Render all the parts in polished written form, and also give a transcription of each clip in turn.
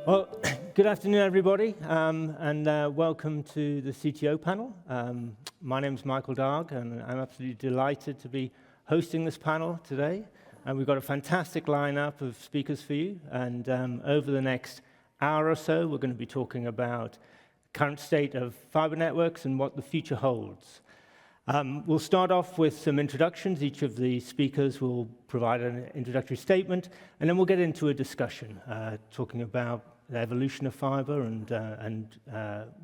Well, good afternoon, everybody, and welcome to the CTO panel. My name is Michael Darg, and I'm absolutely delighted to be hosting this panel today. And we've got a fantastic lineup of speakers for you. And over the next hour or so, we're going to be talking about the current state of fiber networks and what the future holds. We'll start off with some introductions. Each of the speakers will provide an introductory statement, and then we'll get into a discussion, talking about the evolution of fiber and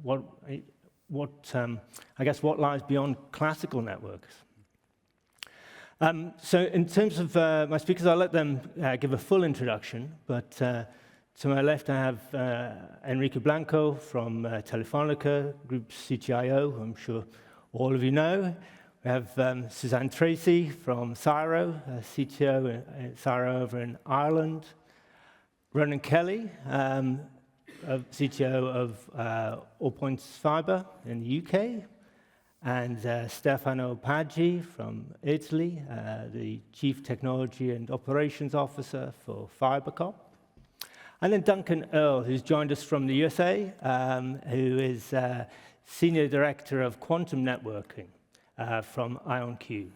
what lies beyond classical networks. So in terms of my speakers, I'll let them give a full introduction, but to my left I have Enrique Blanco from Telefonica, Group CTIO, who I'm sure all of you know. We have Suzanne Tracy from Cyro, CTO at Cyro over in Ireland. Ronan Kelly, CTO of All Points Fiber in the UK. And Stefano Paggi from Italy, the Chief Technology and Operations Officer for FiberCop. And then Duncan Earle, who's joined us from the USA, who is Senior Director of Quantum Networking from IonQ.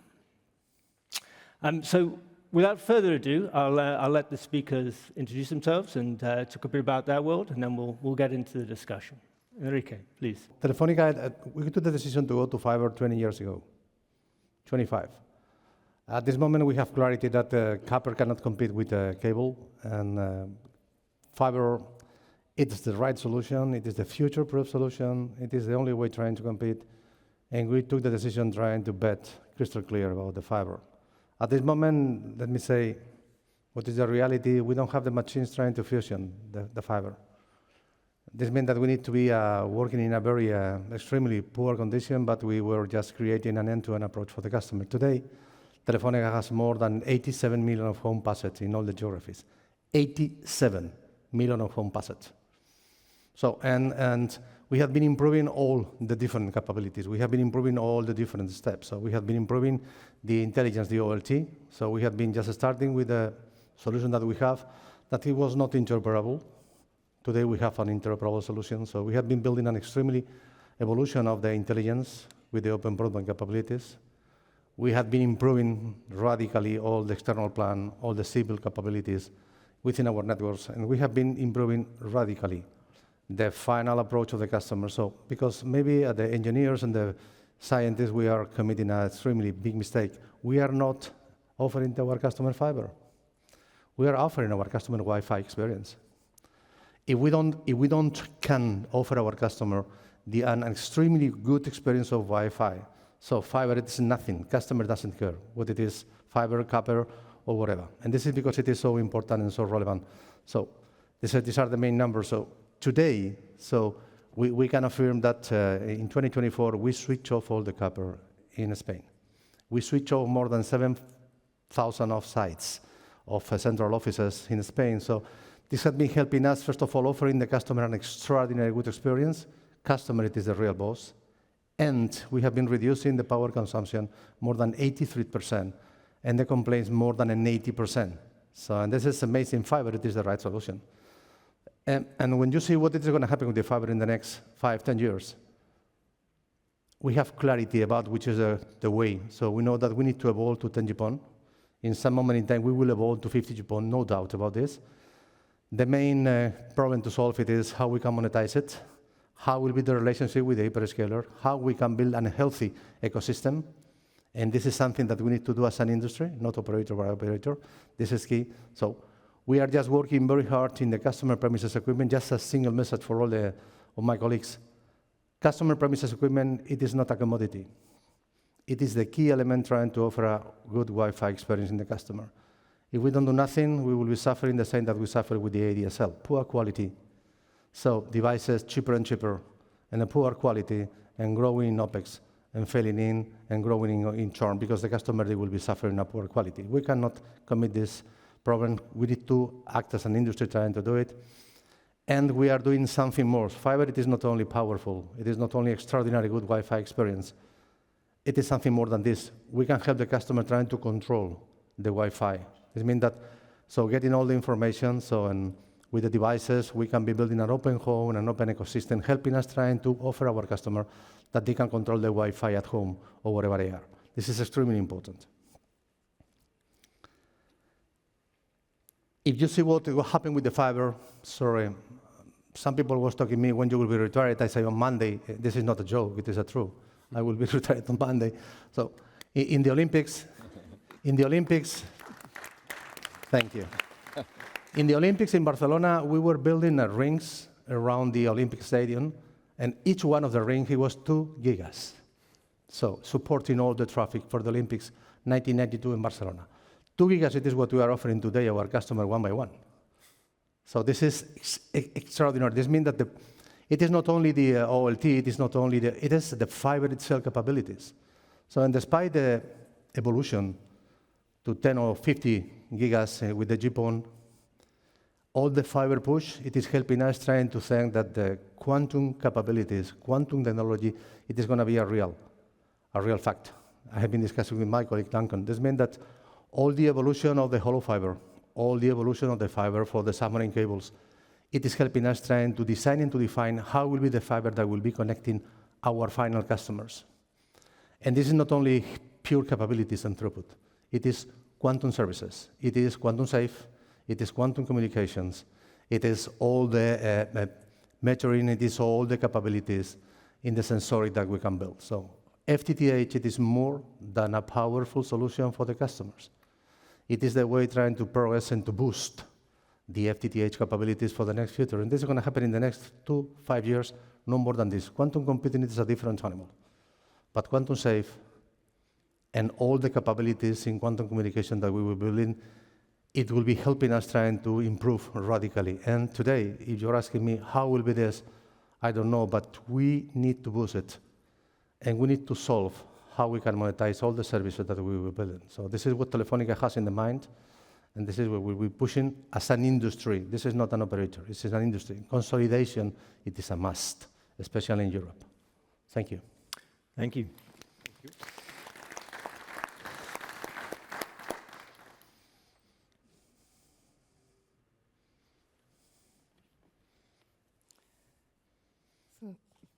So without further ado, I'll let the speakers introduce themselves and talk a bit about their world, and then we'll get into the discussion. Enrique, please. Telefonica, we took the decision to go to fiber 20 years ago, 25. At this moment, we have clarity that copper cannot compete with cable, and fiber, it's the right solution. It is the future-proof solution. It is the only way trying to compete, and we took the decision trying to bet crystal clear about the fiber. At this moment, let me say, what is the reality? We don't have the machines trying to fusion the fiber. This means that we need to be working in a very extremely poor condition, but we were just creating an end-to-end approach for the customer. Today, Telefonica has more than 87 million of home passage in all the geographies. 87 million of home passage. So, and we have been improving all the different capabilities. We have been improving all the different steps. So we have been improving the intelligence, the OLT. So we have been just starting with a solution that we have that it was not interoperable. Today we have an interoperable solution. So we have been building an extremely evolution of the intelligence with the open broadband capabilities. We have been improving radically all the external plan, all the civil capabilities within our networks, and we have been improving radically the final approach of the customer. So, because maybe the engineers and the scientists, we are committing an extremely big mistake. We are not offering to our customer fiber. We are offering our customer Wi-Fi experience. If we don't can offer our customer an extremely good experience of Wi-Fi, so fiber it is nothing. Customer doesn't care what it is, fiber, copper, or whatever. And this is because it is so important and so relevant. So these are the main numbers. So today, we can affirm that in 2024, we switch off all the copper in Spain. We switch off more than 7,000 of sites of central offices in Spain. So this has been helping us, first of all, offering the customer an extraordinary good experience. Customer, it is the real boss. And we have been reducing the power consumption more than 83%, and the complaints more than an 80%. So, and this is amazing. Fiber, it is the right solution. And when you see what is going to happen with the fiber in the next 5-10 years, we have clarity about which is the way. So we know that we need to evolve to 10 GPON. In some moment in time, we will evolve to 50 GPON, no doubt about this. The main problem to solve it is how we can monetize it, how will be the relationship with the hyperscaler, how we can build a healthy ecosystem. And this is something that we need to do as an industry, not operator by operator. This is key. So we are just working very hard in the customer premises equipment. Just a single message for all of my colleagues. Customer premises equipment, it is not a commodity. It is the key element trying to offer a good Wi-Fi experience in the customer. If we don't do nothing, we will be suffering the same that we suffer with the ADSL, poor quality. So devices cheaper and cheaper, and a poor quality, and growing in OpEx, and failing in, and growing in churn, because the customer, they will be suffering a poor quality. We cannot commit this problem. We need to act as an industry trying to do it. And we are doing something more. Fiber, it is not only powerful, it is not only extraordinary good Wi-Fi experience, it is something more than this. We can help the customer trying to control the Wi-Fi. It means that, so getting all the information, and with the devices, we can be building an open home and an open ecosystem, helping us trying to offer our customer that they can control the Wi-Fi at home or wherever they are. This is extremely important. If you see what happened with the fiber, sorry, some people was talking to me when you will be retired. I say on Monday. This is not a joke. It is a true. I will be retired on Monday. So in the Olympics, thank you. In the Olympics in Barcelona, we were building rings around the Olympic Stadium, and each one of the rings, it was 2 gigas. So supporting all the traffic for the Olympics 1992 in Barcelona. 2 gigas, it is what we are offering today our customer one by one. So this is extraordinary. This means that it is not only the OLT, it is the fiber itself capabilities. So, and despite the evolution to 10 or 50 gigas with the GPON, all the fiber push, it is helping us trying to think that the quantum capabilities, quantum technology, it is going to be a real fact. I have been discussing with my colleague Duncan. This means that all the evolution of the hollow fiber, all the evolution of the fiber for the submarine cables, it is helping us trying to design and to define how will be the fiber that will be connecting our final customers. And this is not only pure capabilities and throughput. It is quantum services. It is quantum safe. It is quantum communications. It is all the measuring. It is all the capabilities in the sensoric that we can build. So FTTH, it is more than a powerful solution for the customers. It is the way trying to progress and to boost the FTTH capabilities for the next future. And this is going to happen in the next 2-5 years, no more than this. Quantum computing is a different animal. But quantum safe and all the capabilities in quantum communication that we will build in, it will be helping us trying to improve radically. And today, if you're asking me how will be this, I don't know, but we need to boost it. And we need to solve how we can monetize all the services that we will build. So this is what Telefonica has in the mind, and this is what we'll be pushing as an industry. This is not an operator, this is an industry. Consolidation, it is a must, especially in Europe. Thank you. Thank you.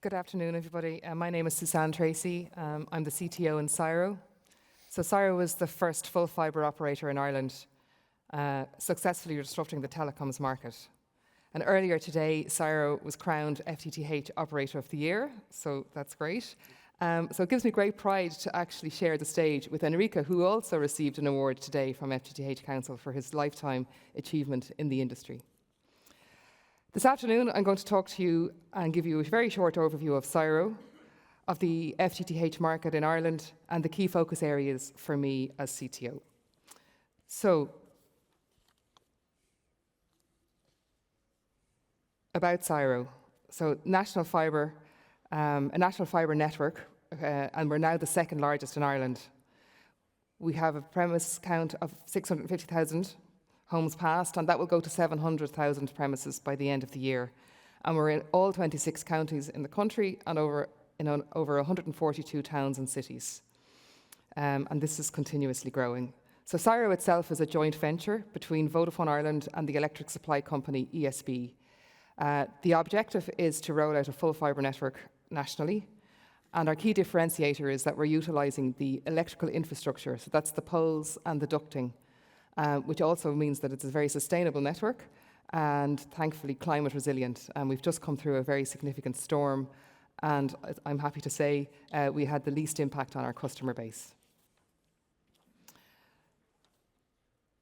Good afternoon, everybody. My name is Suzanne Tracy. I'm the CTO in Cyro. So Cyro was the first full fibre operator in Ireland, successfully disrupting the telecoms market. And earlier today, Cyro was crowned FTTH Operator of the Year, so that's great. So it gives me great pride to actually share the stage with Enrico, who also received an award today from FTTH Council for his lifetime achievement in the industry. This afternoon, I'm going to talk to you and give you a very short overview of Cyro, of the FTTH market in Ireland, and the key focus areas for me as CTO. So, about Cyro. So, a national fibre network, and we're now the second largest in Ireland. We have a premise count of 650,000 homes passed, and that will go to 700,000 premises by the end of the year. And we're in all 26 counties in the country and over 142 towns and cities. And this is continuously growing. So Cyro itself is a joint venture between Vodafone Ireland and the electric supply company ESB. The objective is to roll out a full fibre network nationally. And our key differentiator is that we're utilising the electrical infrastructure. So that's the poles and the ducting, which also means that it's a very sustainable network and thankfully climate resilient. And we've just come through a very significant storm, and I'm happy to say we had the least impact on our customer base.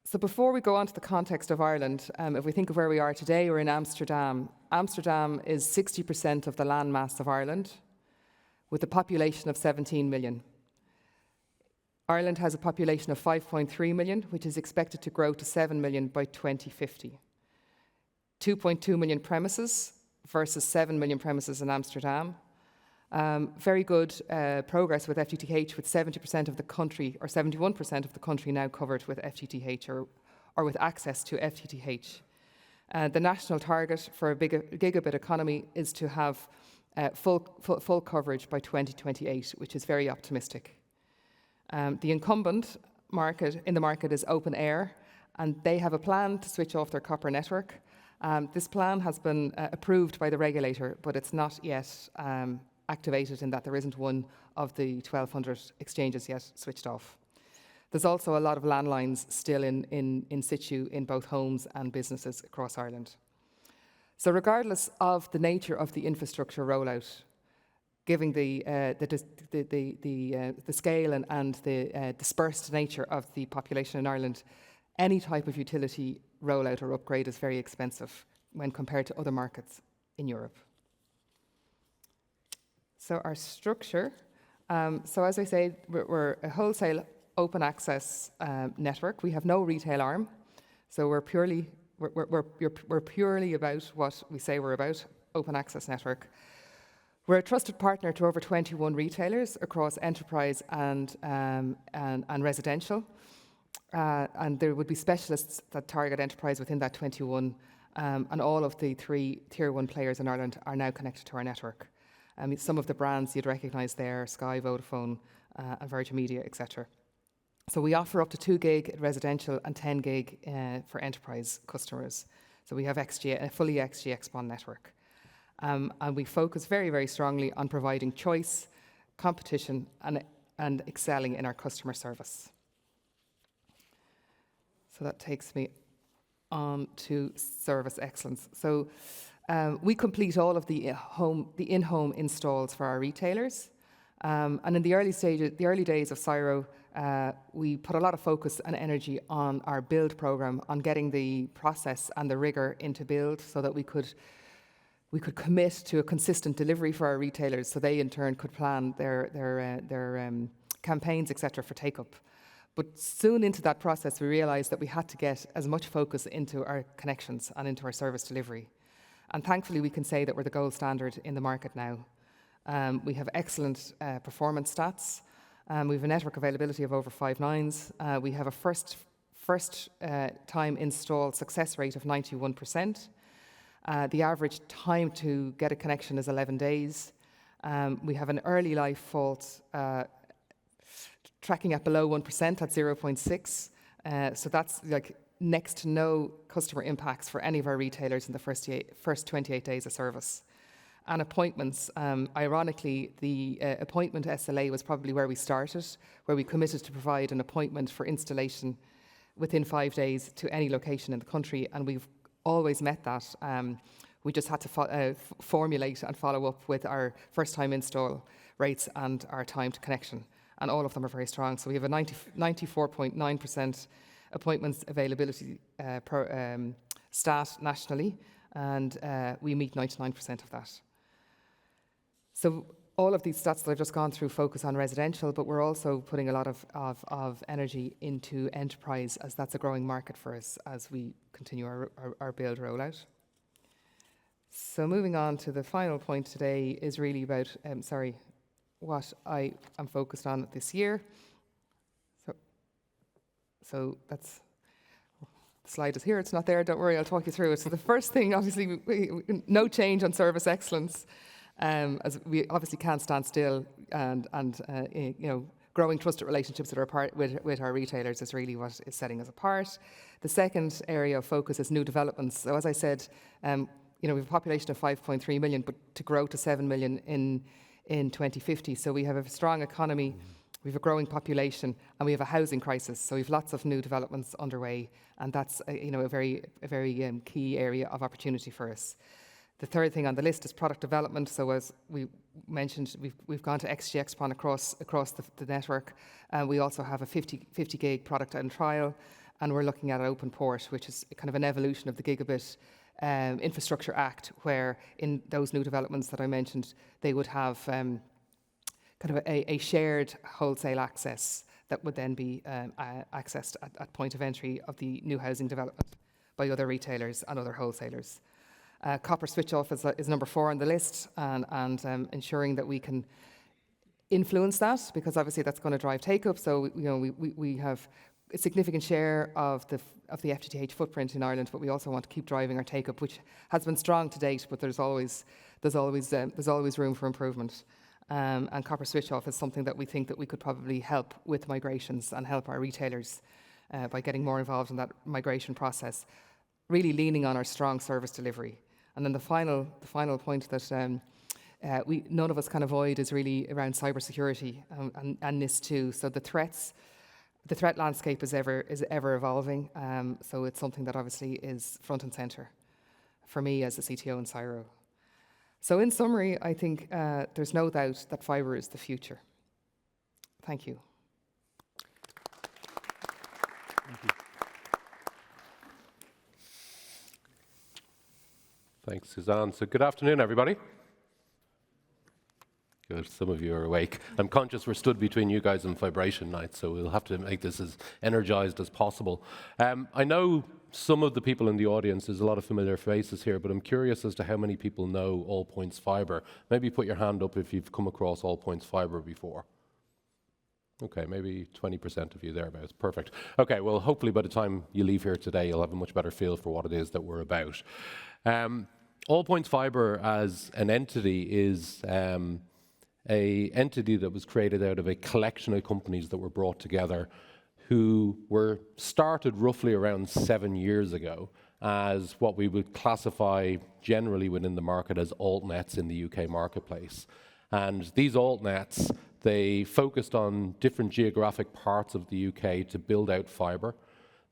So before we go on to the context of Ireland, if we think of where we are today, we're in Amsterdam. Amsterdam is 60% of the landmass of Ireland, with a population of 17 million. Ireland has a population of 5.3 million, which is expected to grow to 7 million by 2050. 2.2 million premises versus 7 million premises in Amsterdam. Very good progress with FTTH, with 70% of the country, or 71% of the country now covered with FTTH or with access to FTTH. The national target for a gigabit economy is to have full coverage by 2028, which is very optimistic. The incumbent market is Open Air, and they have a plan to switch off their copper network, This plan has been approved by the regulator, but it's not yet activated in that there isn't one of the 1,200 exchanges yet switched off. There's also a lot of landlines still in situ in both homes and businesses across Ireland. So regardless of the nature of the infrastructure rollout, given the scale and the dispersed nature of the population in Ireland, any type of utility rollout or upgrade is very expensive when compared to other markets in Europe. So our structure, so as I say, we're a wholesale open access network. We have no retail arm, so we're purely about what we say we're about, open access network. We're a trusted partner to over 21 retailers across enterprise and residential. And there would be specialists that target enterprise within that 21, and all of the 3 Tier 1 players in Ireland are now connected to our network. Some of the brands you'd recognise there, Sky, Vodafone, and Virgin Media, etc. So we offer up to 2 gig residential and 10 gig for enterprise customers. So we have a fully XG-XPON network. And we focus very, very strongly on providing choice, competition, and excelling in our customer service. So that takes me on to service excellence. So we complete all of the in-home installs for our retailers. And in the early days of Cyro, we put a lot of focus and energy on our build program, on getting the process and the rigor into build so that we could commit to a consistent delivery for our retailers, so they in turn could plan their campaigns, etc., for take-up. But soon into that process, we realised that we had to get as much focus into our connections and into our service delivery. And thankfully, we can say that we're the gold standard in the market now. We have excellent performance stats. We have a network availability of over 5 nines. We have a first time install success rate of 91%. The average time to get a connection is 11 days. We have an early life fault tracking at below 1% at 0.6. So that's like next to no customer impacts for any of our retailers in the first 28 days of service. And appointments, ironically, the appointment SLA was probably where we started, where we committed to provide an appointment for installation within 5 days to any location in the country, and we've always met that. We just had to formulate and follow up with our first-time install rates and our time to connection, and all of them are very strong. So we have a 94.9% appointments availability stat nationally, and we meet 99% of that. So all of these stats that I've just gone through focus on residential, but we're also putting a lot of energy into enterprise, as that's a growing market for us as we continue our build rollout. So moving on to the final point today is really about, what I am focused on this year. So that's, the slide is here, it's not there, don't worry, I'll talk you through it. So the first thing, obviously, no change on service excellence. As we obviously can't stand still, and growing trusted relationships with our retailers is really what is setting us apart. The second area of focus is new developments. So as I said, we have a population of 5.3 million, but to grow to 7 million in 2050. So we have a strong economy, we have a growing population, and we have a housing crisis. So we have lots of new developments underway, and that's a very key area of opportunity for us. The third thing on the list is product development. So as we mentioned, we've gone to XG-XPON across the network. We also have a 50 gig product in trial, and we're looking at an open port, which is kind of an evolution of the Gigabit Infrastructure Act, where in those new developments that I mentioned, they would have kind of a shared wholesale access that would then be accessed at point of entry of the new housing development by other retailers and other wholesalers. Copper switch off is number 4 on the list, and ensuring that we can influence that, because obviously that's going to drive take-up. So we have a significant share of the FTTH footprint in Ireland, but we also want to keep driving our take-up, which has been strong to date, but there's always room for improvement. And copper switch off is something that we think that we could probably help with migrations and help our retailers by getting more involved in that migration process. really leaning on our strong service delivery. And then the final point that none of us can avoid is really around cybersecurity and NIS2. So the threat landscape is ever evolving. So it's something that obviously is front and center for me as a CTO in CSIRO. So in summary, I think there's no doubt that fibre is the future. Thank you. Thank you. Thanks, Suzanne. So good afternoon, everybody. Good, some of you are awake. I'm conscious we're stood between you guys and vibration night, so we'll have to make this as energized as possible. I know some of the people in the audience, there's a lot of familiar faces here, but I'm curious as to how many people know All Points Fibre. Maybe put your hand up if you've come across All Points Fibre before. Okay, maybe 20% of you thereabouts. Perfect. Okay, well, hopefully by the time you leave here today, you'll have a much better feel for what it is that we're about. All Points Fibre as an entity is an entity that was created out of a collection of companies that were brought together who were started roughly around 7 years ago as what we would classify generally within the market as altnets in the UK marketplace. And these altnets, they focused on different geographic parts of the UK to build out fibre.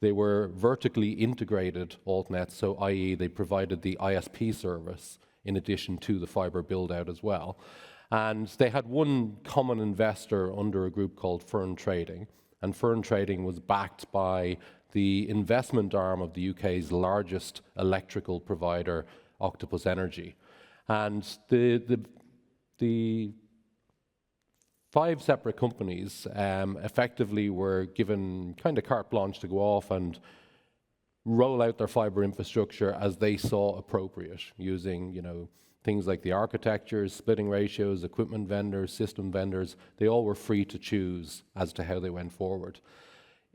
They were vertically integrated altnets, so i.e. they provided the ISP service in addition to the fibre build-out as well. And they had one common investor under a group called Fern Trading, and Fern Trading was backed by the investment arm of the UK's largest electrical provider, Octopus Energy. And the 5 separate companies effectively were given kind of carte blanche to go off and roll out their fibre infrastructure as they saw appropriate, using, you know, things like the architectures, splitting ratios, equipment vendors, system vendors. They all were free to choose as to how they went forward.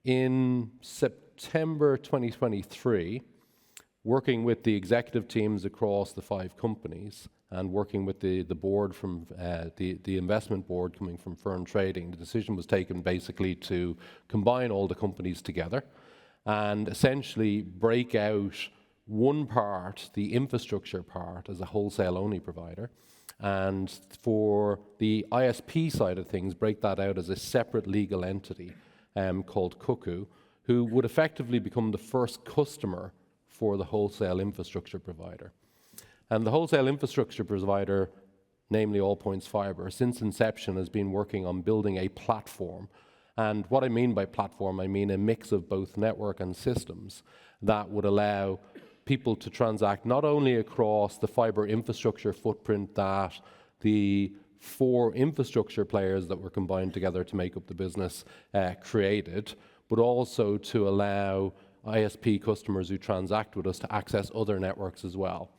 In September 2023, working with the executive teams across the 5 companies and working with the board from the investment board coming from Fern Trading, the decision was taken basically to combine all the companies together and essentially break out one part, the infrastructure part, as a wholesale-only provider, and for the ISP side of things, break that out as a separate legal entity called Cuckoo, who would effectively become the first customer for the wholesale infrastructure provider. And the wholesale infrastructure provider, namely All Points Fibre, since inception has been working on building a platform. And what I mean by platform, I mean a mix of both network and systems that would allow people to transact not only across the fibre infrastructure footprint that the 4 infrastructure players that were combined together to make up the business created, but also to allow ISP customers who transact with us to access other networks as well.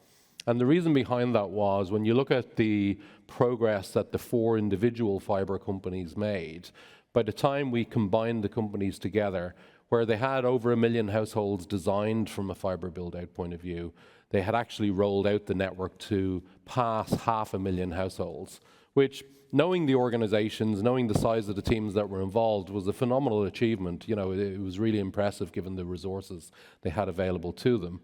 And the reason behind that was when you look at the progress that the 4 individual fibre companies made, by the time we combined the companies together, where they had over 1 million households designed from a fibre build-out point of view, they had actually rolled out the network to pass 500,000 households, which, knowing the organizations, knowing the size of the teams that were involved, was a phenomenal achievement. You know, it was really impressive given the resources they had available to them.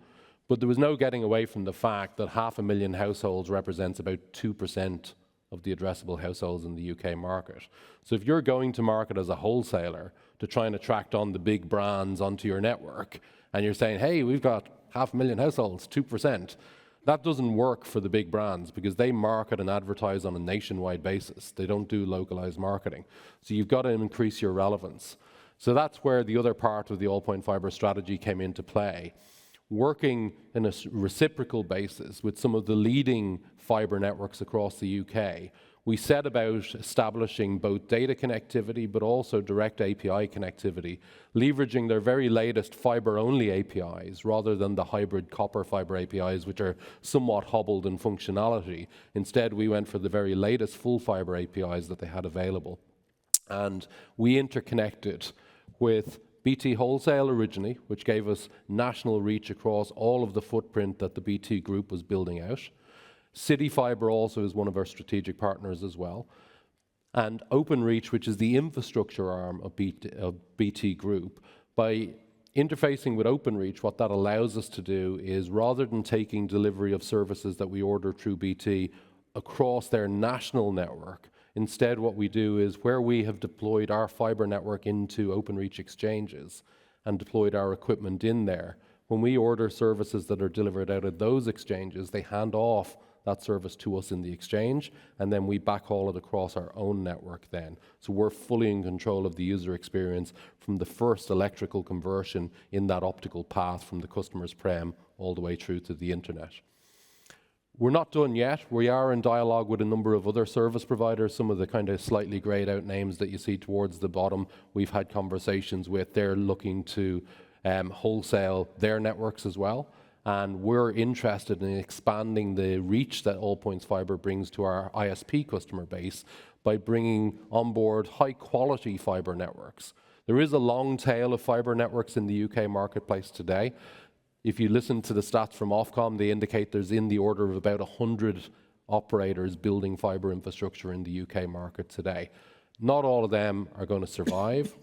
But there was no getting away from the fact that 500,000 households represents about 2% of the addressable households in the UK market. So if you're going to market as a wholesaler to try and attract on the big brands onto your network, and you're saying, hey, we've got 500,000 households, 2%, that doesn't work for the big brands because they market and advertise on a nationwide basis. They don't do localized marketing. So you've got to increase your relevance. So that's where the other part of the All Point Fibre strategy came into play. Working in a reciprocal basis with some of the leading fibre networks across the UK, we set about establishing both data connectivity but also direct API connectivity, leveraging their very latest fibre-only APIs rather than the hybrid copper fibre APIs, which are somewhat hobbled in functionality. Instead, we went for the very latest full fibre APIs that they had available. And we interconnected with BT Wholesale originally, which gave us national reach across all of the footprint that the BT Group was building out. City Fibre also is one of our strategic partners as well. And OpenReach, which is the infrastructure arm of BT Group, by Interfacing with Openreach, what that allows us to do is, rather than taking delivery of services that we order through BT across their national network, instead what we do is, where we have deployed our fibre network into Openreach exchanges and deployed our equipment in there, when we order services that are delivered out of those exchanges, they hand off that service to us in the exchange, and then we backhaul it across our own network then. So we're fully in control of the user experience from the first electrical conversion in that optical path from the customer's prem all the way through to the internet. We're not done yet. We are in dialogue with a number of other service providers, some of the kind of slightly grayed out names that you see towards the bottom. We've had conversations with. They're looking to wholesale their networks as well. And we're interested in expanding the reach that Allpoints Fibre brings to our ISP customer base by bringing on board high-quality fibre networks. There is a long tail of fibre networks in the UK marketplace today. If you listen to the stats from Ofcom, they indicate there's in the order of about 100 operators building fibre infrastructure in the UK market today. Not all of them are going to survive.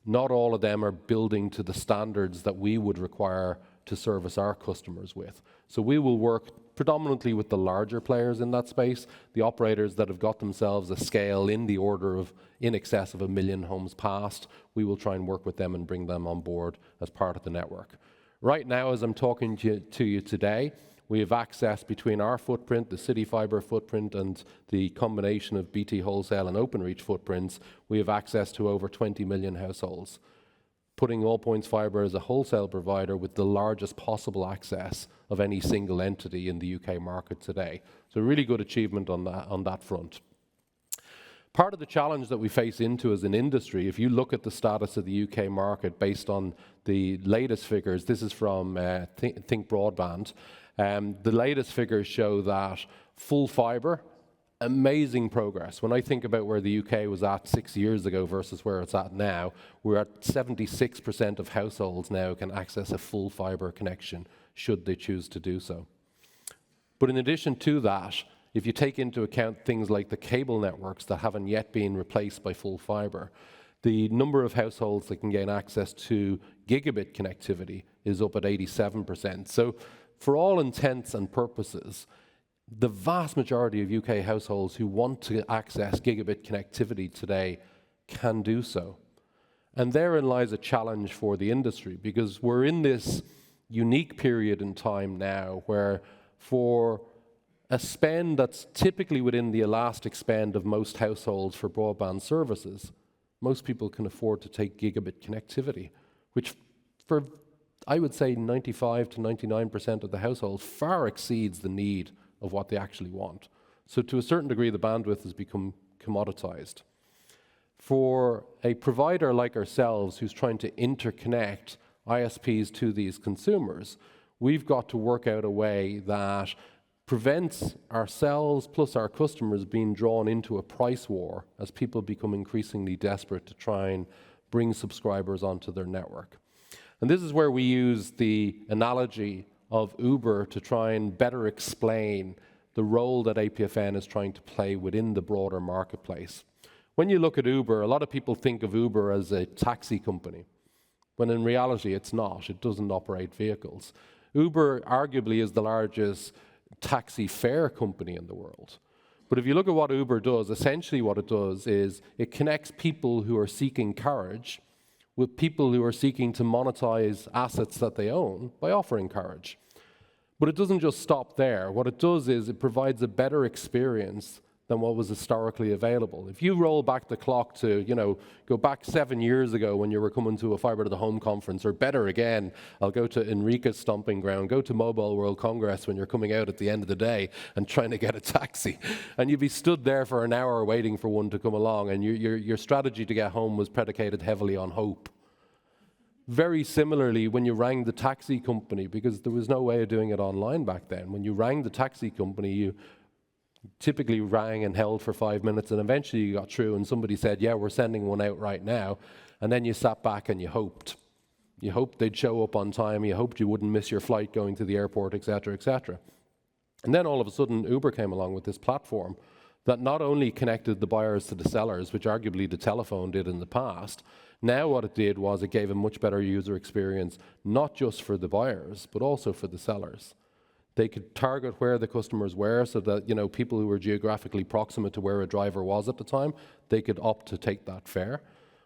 Not all of them are building to the standards that we would require to service our customers with. So we will work predominantly with the larger players in that space, the operators that have got themselves a scale in the order of in excess of 1 million homes passed. We will try and work with them and bring them on board as part of the network. Right now, as I'm talking to you today, we have access between our footprint, the City Fibre footprint, and the combination of BT Wholesale and Openreach footprints. We have access to over 20 million households, putting Allpoints Fibre as a wholesale provider with the largest possible access of any single entity in the UK market today. So really good achievement on that front. Part of the challenge that we face into as an industry, if you look at the status of the UK market based on the latest figures, this is from Think Broadband, the latest figures show that full fibre, amazing progress. When I think about where the UK was at 6 years ago versus where it's at now, we're at 76% of households now can access a full fibre connection, should they choose to do so. But in addition to that, if you take into account things like the cable networks that haven't yet been replaced by full fibre, the number of households that can gain access to gigabit connectivity is up at 87%. So for all intents and purposes, the vast majority of UK households who want to access gigabit connectivity today can do so. And therein lies a challenge for the industry, because we're in this unique period in time now where, for a spend that's typically within the elastic spend of most households for broadband services, most people can afford to take gigabit connectivity, which for, I would say, 95 to 99% of the households far exceeds the need of what they actually want. So to a certain degree, the bandwidth has become commoditized. For a provider like ourselves who's trying to interconnect ISPs to these consumers, we've got to work out a way that prevents ourselves plus our customers being drawn into a price war as people become increasingly desperate to try and bring subscribers onto their network. And this is where we use the analogy of Uber to try and better explain the role that APFN is trying to play within the broader marketplace. When you look at Uber, a lot of people think of Uber as a taxi company, when in reality it's not. It doesn't operate vehicles. Uber arguably is the largest taxi fare company in the world. But if you look at what Uber does, essentially what it does is it connects people who are seeking carriage with people who are seeking to monetize assets that they own by offering carriage. But it doesn't just stop there. What it does is it provides a better experience than what was historically available. If you roll back the clock to, go back 7 years ago when you were coming to a Fibre to the Home conference, or better again, I'll go to Enrica's stomping ground, go to Mobile World Congress when you're coming out at the end of the day and trying to get a taxi. And you'd be stood there for an hour waiting for one to come along, and your strategy to get home was predicated heavily on hope. Very similarly, when you rang the taxi company, because there was no way of doing it online back then, when you rang the taxi company, you typically rang and held for 5 minutes, and eventually you got through and somebody said, yeah, we're sending one out right now. And then you sat back and you hoped. You hoped they'd show up on time. You hoped you wouldn't miss your flight going to the airport, et cetera, et cetera. And then all of a sudden, Uber came along with this platform that not only connected the buyers to the sellers, which arguably the telephone did in the past, now what it did was it gave a much better user experience, not just for the buyers, but also for the sellers. They could target where the customers were so that, you know, people who were geographically proximate to where a driver was at the time, they could opt to take that fare.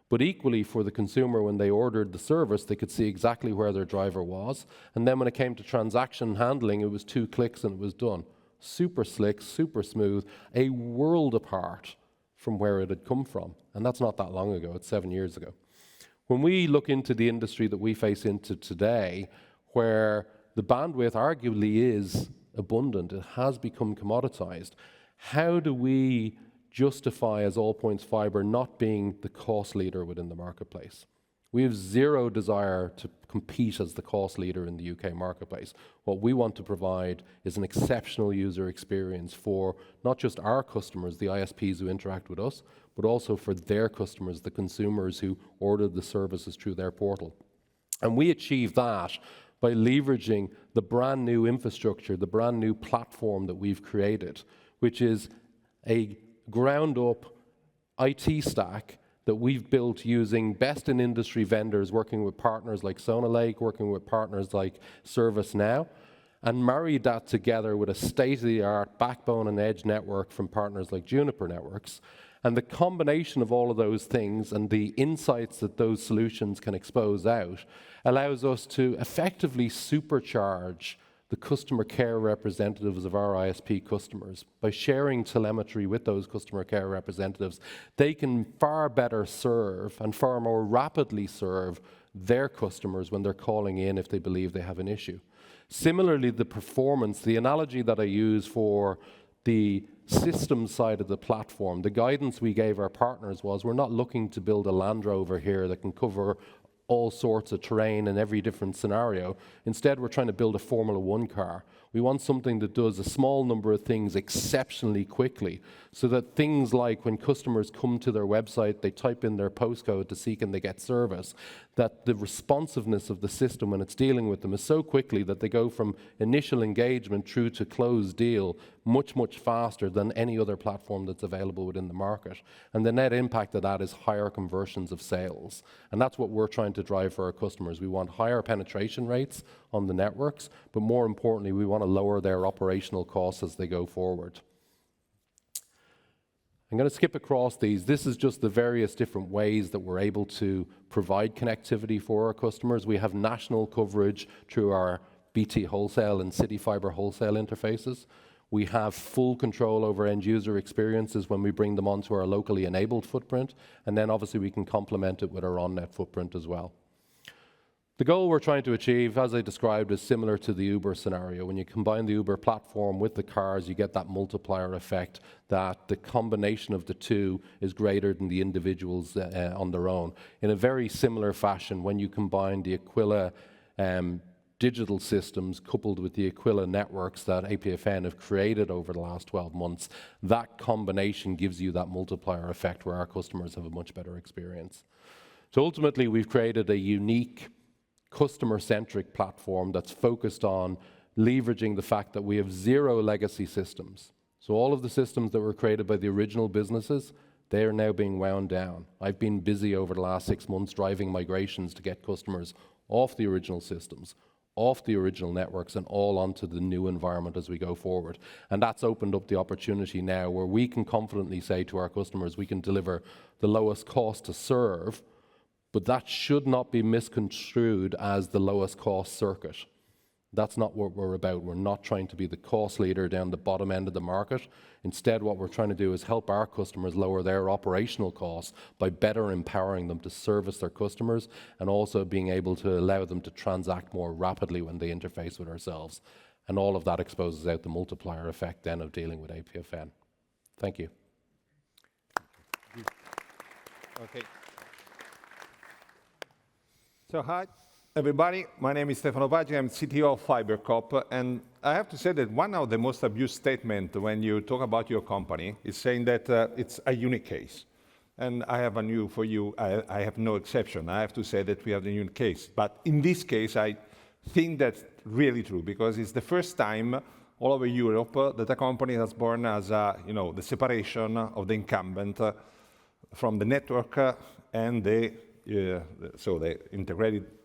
But equally for the consumer, when they ordered the service, they could see exactly where their driver was. And then when it came to transaction handling, it was 2 clicks and it was done. Super slick, super smooth, a world apart from where it had come from. And that's not that long ago, it's 7 years ago. When we look into the industry that we face into today, where the bandwidth arguably is abundant, it has become commoditized, how do we justify as All Points Fibre not being the cost leader within the marketplace? We have zero desire to compete as the cost leader in the UK marketplace. What we want to provide is an exceptional user experience for not just our customers, the ISPs who interact with us, but also for their customers, the consumers who order the services through their portal. And we achieve that by leveraging the brand new infrastructure, the brand new platform that we've created, which is a ground-up IT stack that we've built using best-in-industry vendors, working with partners like Sonalake, working with partners like ServiceNow, and married that together with a state-of-the-art backbone and edge network from partners like Juniper Networks. And the combination of all of those things and the insights that those solutions can expose out allows us to effectively supercharge the customer care representatives of our ISP customers. By sharing telemetry with those customer care representatives, they can far better serve and far more rapidly serve their customers when they're calling in if they believe they have an issue. Similarly, the performance, the analogy that I use for the system side of the platform, the guidance we gave our partners was we're not looking to build a Land Rover here that can cover all sorts of terrain in every different scenario. Instead, we're trying to build a Formula One car. We want something that does a small number of things exceptionally quickly, so that things like when customers come to their website, they type in their postcode to see can they get service, that the responsiveness of the system when it's dealing with them is so quickly that they go from initial engagement through to closed deal much, much faster than any other platform that's available within the market. And the net impact of that is higher conversions of sales. And that's what we're trying to drive for our customers. We want higher penetration rates on the networks, but more importantly, we want to lower their operational costs as they go forward. I'm going to skip across these. This is just the various different ways that we're able to provide connectivity for our customers. We have national coverage through our BT wholesale and City Fibre wholesale interfaces. We have full control over end user experiences when we bring them onto our locally enabled footprint, and then obviously we can complement it with our on-net footprint as well. The goal we're trying to achieve, as I described, is similar to the Uber scenario. When you combine the Uber platform with the cars, you get that multiplier effect, that the combination of the two is greater than the individuals on their own. In a very similar fashion, when you combine the Aquila digital systems coupled with the Aquila networks that APFN have created over the last 12 months, that combination gives you that multiplier effect where our customers have a much better experience. So ultimately, we've created a unique customer-centric platform that's focused on leveraging the fact that we have zero legacy systems. So all of the systems that were created by the original businesses, they are now being wound down. I've been busy over the last 6 months driving migrations to get customers off the original systems, off the original networks, and all onto the new environment as we go forward. And that's opened up the opportunity now where we can confidently say to our customers, we can deliver the lowest cost to serve, but that should not be misconstrued as the lowest cost circuit. That's not what we're about. We're not trying to be the cost leader down the bottom end of the market. Instead, what we're trying to do is help our customers lower their operational costs by better empowering them to service their customers and also being able to allow them to transact more rapidly when they interface with ourselves. And all of that exposes out the multiplier effect then of dealing with APFN. Thank you. Okay. So hi, everybody. My name is Stefano Baggi. I'm CTO of FibreCop. And I have to say that one of the most abused statements when you talk about your company is saying that it's a unique case. And I have a new for you. I have no exception. I have to say that we have the unique case. But in this case, I think that's really true because it's the first time all over Europe that a company that's born as the separation of the incumbent from the network and the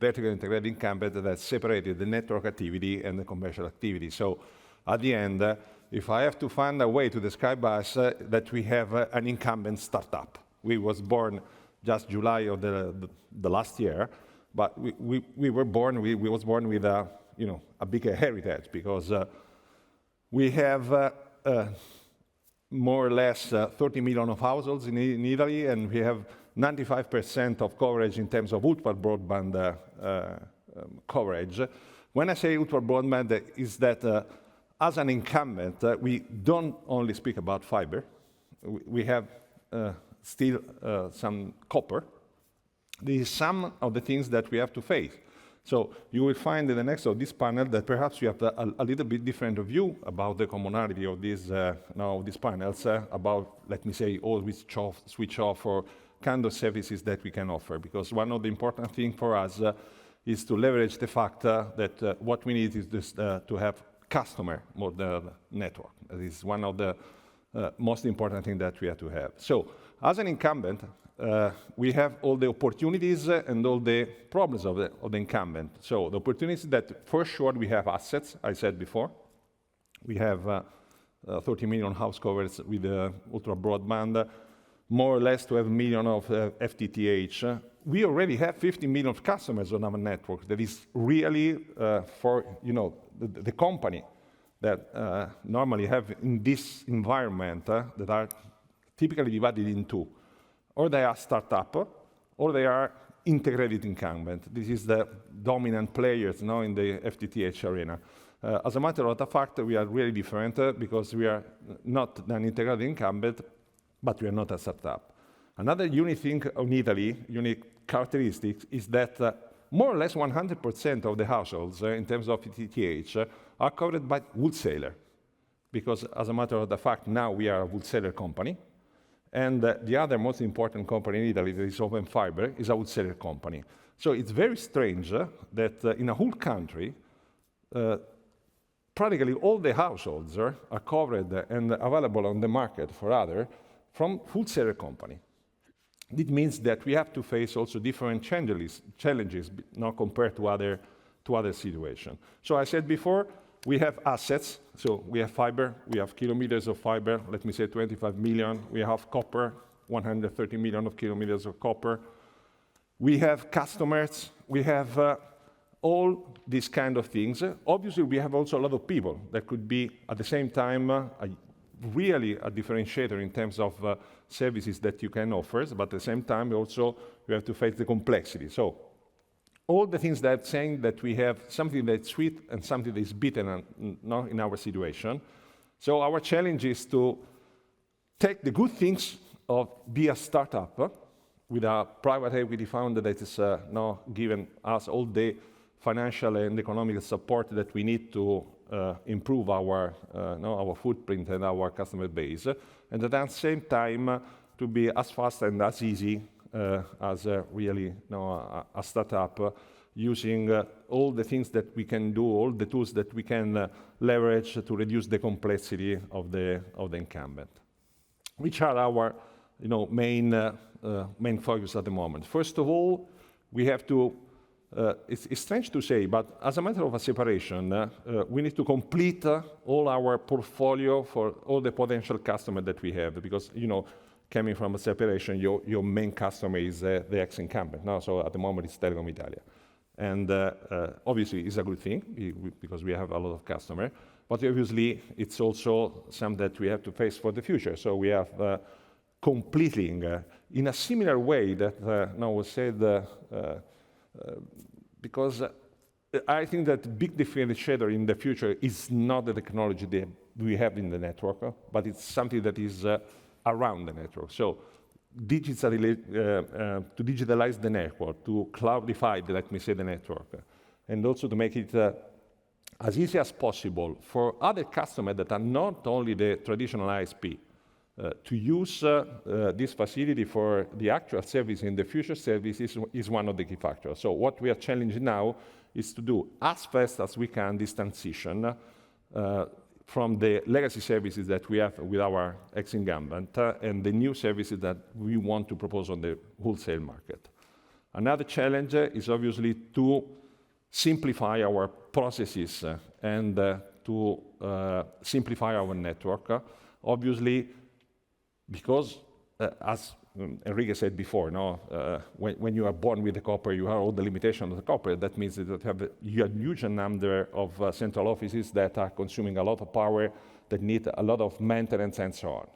vertically integrated incumbent that separated the network activity and the commercial activity. So at the end, if I have to find a way to describe us, that we have an incumbent startup. We was born just July of the last year, but we was born with a bigger heritage because we have more or less 30 million of households in Italy, and we have 95% of coverage in terms of ultra broadband coverage. When I say ultra broadband, is that as an incumbent, we don't only speak about fiber. We have still some copper. This is some of the things that we have to face. So you will find in the next of this panel that perhaps you have a little bit different view about the commonality of these panels, about, let me say, all switch off or kind of services that we can offer. Because one of the important things for us is to leverage the fact that what we need is this, to have customer more the network. That is one of the most important things that we have to have. So as an incumbent, we have all the opportunities and all the problems of the incumbent. So the opportunities that, for sure, we have assets, I said before. We have 30 million house coverage with ultra broadband, more or less 12 million of FTTH. We already have 50 million of customers on our network. That is really for the company that normally have in this environment that are typically divided in two. Or they are startup, or they are integrated incumbent. This is the dominant players now in the FTTH arena. As a matter of fact, we are really different because we are not an integrated incumbent, but we are not a startup. Another unique thing in Italy, unique characteristics, is that more or less 100% of the households in terms of FTTH are covered by wholesaler. Because as a matter of fact, now we are a wholesaler company. And the other most important company in Italy, that is Open Fiber, is a wholesaler company. So it's very strange that in a whole country, practically all the households are covered and available on the market for other from wholesaler company. It means that we have to face also different challenges now compared to other situations. So I said before, we have assets, so we have fiber, we have kilometers of fiber, let me say 25 million. We have copper, 130 million of kilometers of copper. We have customers, we have all these kind of things. Obviously, we have also a lot of people that could be, at the same time, really a differentiator in terms of services that you can offer, but at the same time, also, we have to face the complexity. So all the things that I'm saying that we have something that's sweet and something that is bitter in our situation. So our challenge is to take the good things of be a startup with a private equity fund that is now giving us all the financial and economic support that we need to improve our footprint and our customer base, and at the same time to be as fast and as easy as really a startup, using all the things that we can do, all the tools that we can leverage to reduce the complexity of the incumbent. Which are our main focus at the moment? First of all, we have to. It's strange to say, but as a matter of a separation, we need to complete all our portfolio for all the potential customer that we have, because coming from a separation, your main customer is the ex-incumbent. Now, so at the moment it's Telecom Italia, and obviously it's a good thing because we have a lot of customers. But obviously it's also something that we have to face for the future. So we have completing in a similar way that now was said. Because I think that big differentiator in the future is not the technology that we have in the network, but it's something that is around the network. So to digitalize the network, to cloudify, let me say, the network, and also to make it as easy as possible for other customers that are not only the traditional ISP, to use this facility for the actual service in the future service is one of the key factors. So what we are challenging now is to do as fast as we can this transition from the legacy services that we have with our ex-incumbent and the new services that we want to propose on the wholesale market. Another challenge is obviously to simplify our processes and to simplify our network. Obviously, because as Enrique said before, when you are born with the copper, you have all the limitations of the copper. That means that you have a huge number of central offices that are consuming a lot of power, that need a lot of maintenance and so on.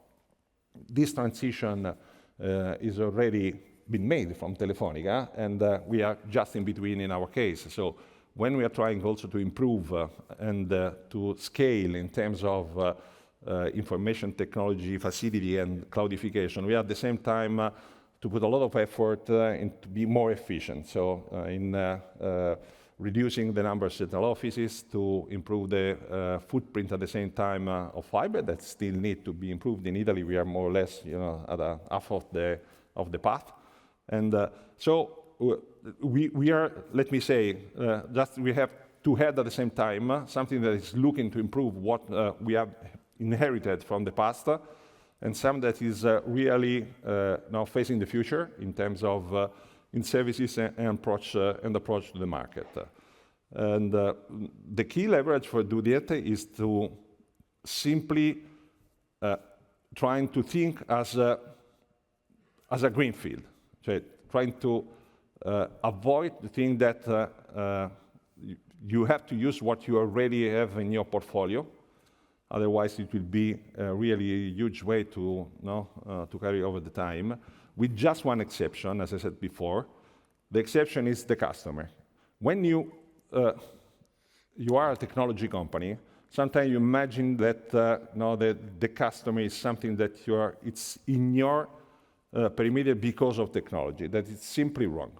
This transition is already been made from Telefonica, and we are just in between in our case. So when we are trying also to improve and to scale in terms of information technology, facility, and cloudification, we at the same time to put a lot of effort in to be more efficient. So in reducing the number of central offices, to improve the footprint at the same time of fiber that still need to be improved. In Italy, we are more or less, at half of the path. And so we are, let me say, we have to head at the same time, something that is looking to improve what we have inherited from the past, and some that is really now facing the future in terms of in services and approach to the market. And the key leverage for do that is to simply trying to think as a greenfield, so trying to avoid the thing that you have to use what you already have in your portfolio. Otherwise, it will be really a huge way to carry over the time. With just one exception, as I said before, the exception is the customer. When you are a technology company, sometimes you imagine that the customer is something that it's in your perimeter because of technology. That is simply wrong.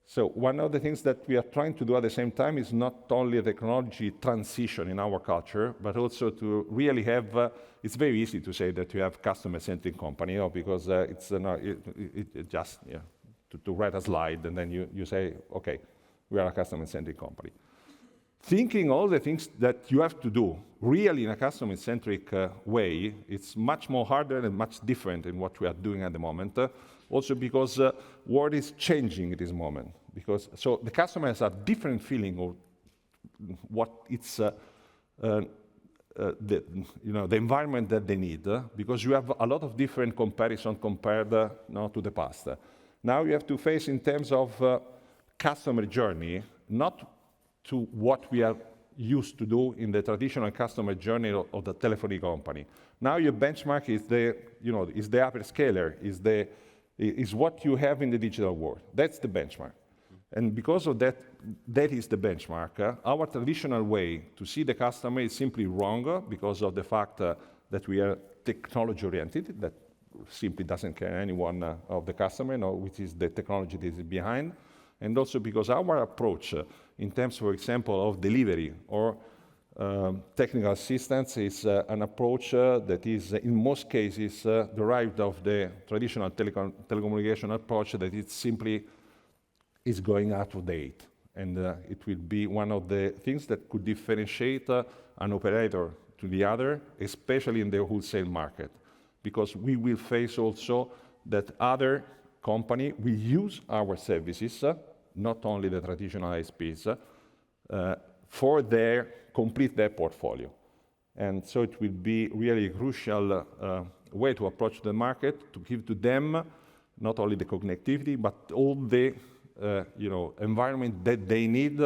So one of the things that we are trying to do at the same time is not only a technology transition in our culture, but also to really have, it's very easy to say that you have customer-centric company, because it's just to write a slide and then you say, okay, we are a customer-centric company. Thinking all the things that you have to do really in a customer-centric way, it's much more harder and much different in what we are doing at the moment. Also because world is changing at this moment. So the customer has a different feeling of what it's the environment that they need, because you have a lot of different comparison compared to the past. Now you have to face in terms of customer journey, not to what we are used to do in the traditional customer journey of the telephony company. Now your benchmark is the hyperscaler, is what you have in the digital world. That's the benchmark. And because of that, that is the benchmark. Our traditional way to see the customer is simply wrong because of the fact that we are technology-oriented, that simply doesn't care anyone of the customer, which is the technology that is behind. And also because our approach in terms, for example, of delivery or technical assistance is an approach that is, in most cases, derived of the traditional telecommunication approach that it simply is going out of date. And it will be one of the things that could differentiate an operator to the other, especially in the wholesale market, because we will face also that other company will use our services, not only the traditional ISPs, for complete their portfolio. And so it will be really a crucial way to approach the market, to give to them not only the connectivity, but all the environment that they need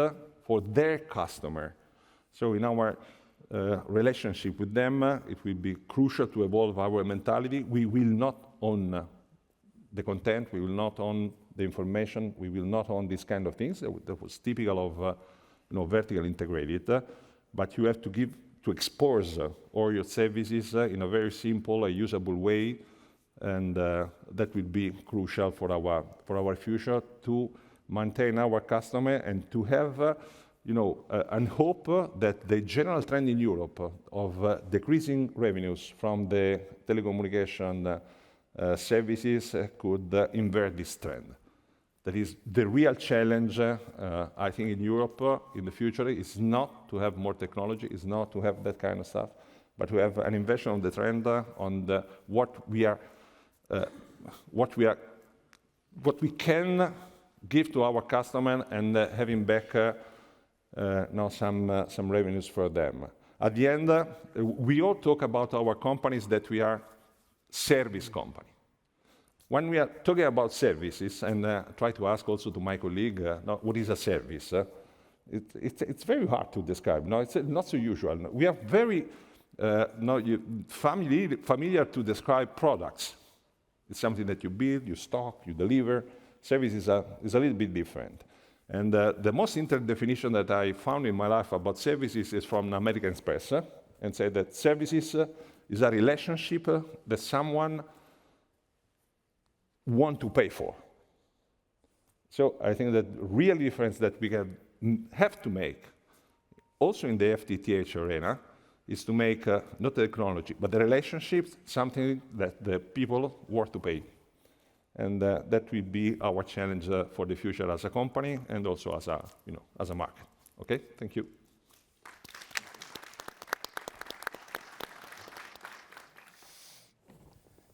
for their customer. So in our relationship with them, it will be crucial to evolve our mentality. We will not own the content, we will not own the information, we will not own these kind of things. That was typical of vertical integrated, but you have to expose all your services in a very simple, usable way, and that will be crucial for our future to maintain our customer and to have and hope that the general trend in Europe of decreasing revenues from the telecommunication services could invert this trend. that is the real challenge, I think, in Europe in the future, is not to have more technology, is not to have that kind of stuff, but to have an inversion of the trend on what we can give to our customer and having back some revenues for them. At the end, we all talk about our companies that we are service company. When we are talking about services, and try to ask also to my colleague, what is a service? It's very hard to describe. No, it's not so usual. We are very familiar to describe products. It's something that you build, you stock, you deliver. Service is a little bit different. And the most interesting definition that I found in my life about services is from American Express, and said that services is a relationship that someone want to pay for. So I think that real difference that we have to make, also in the FTTH arena, is to make not the technology, but the relationships something that the people worth to pay. And that will be our challenge for the future as a company and also as a market. Okay, thank you.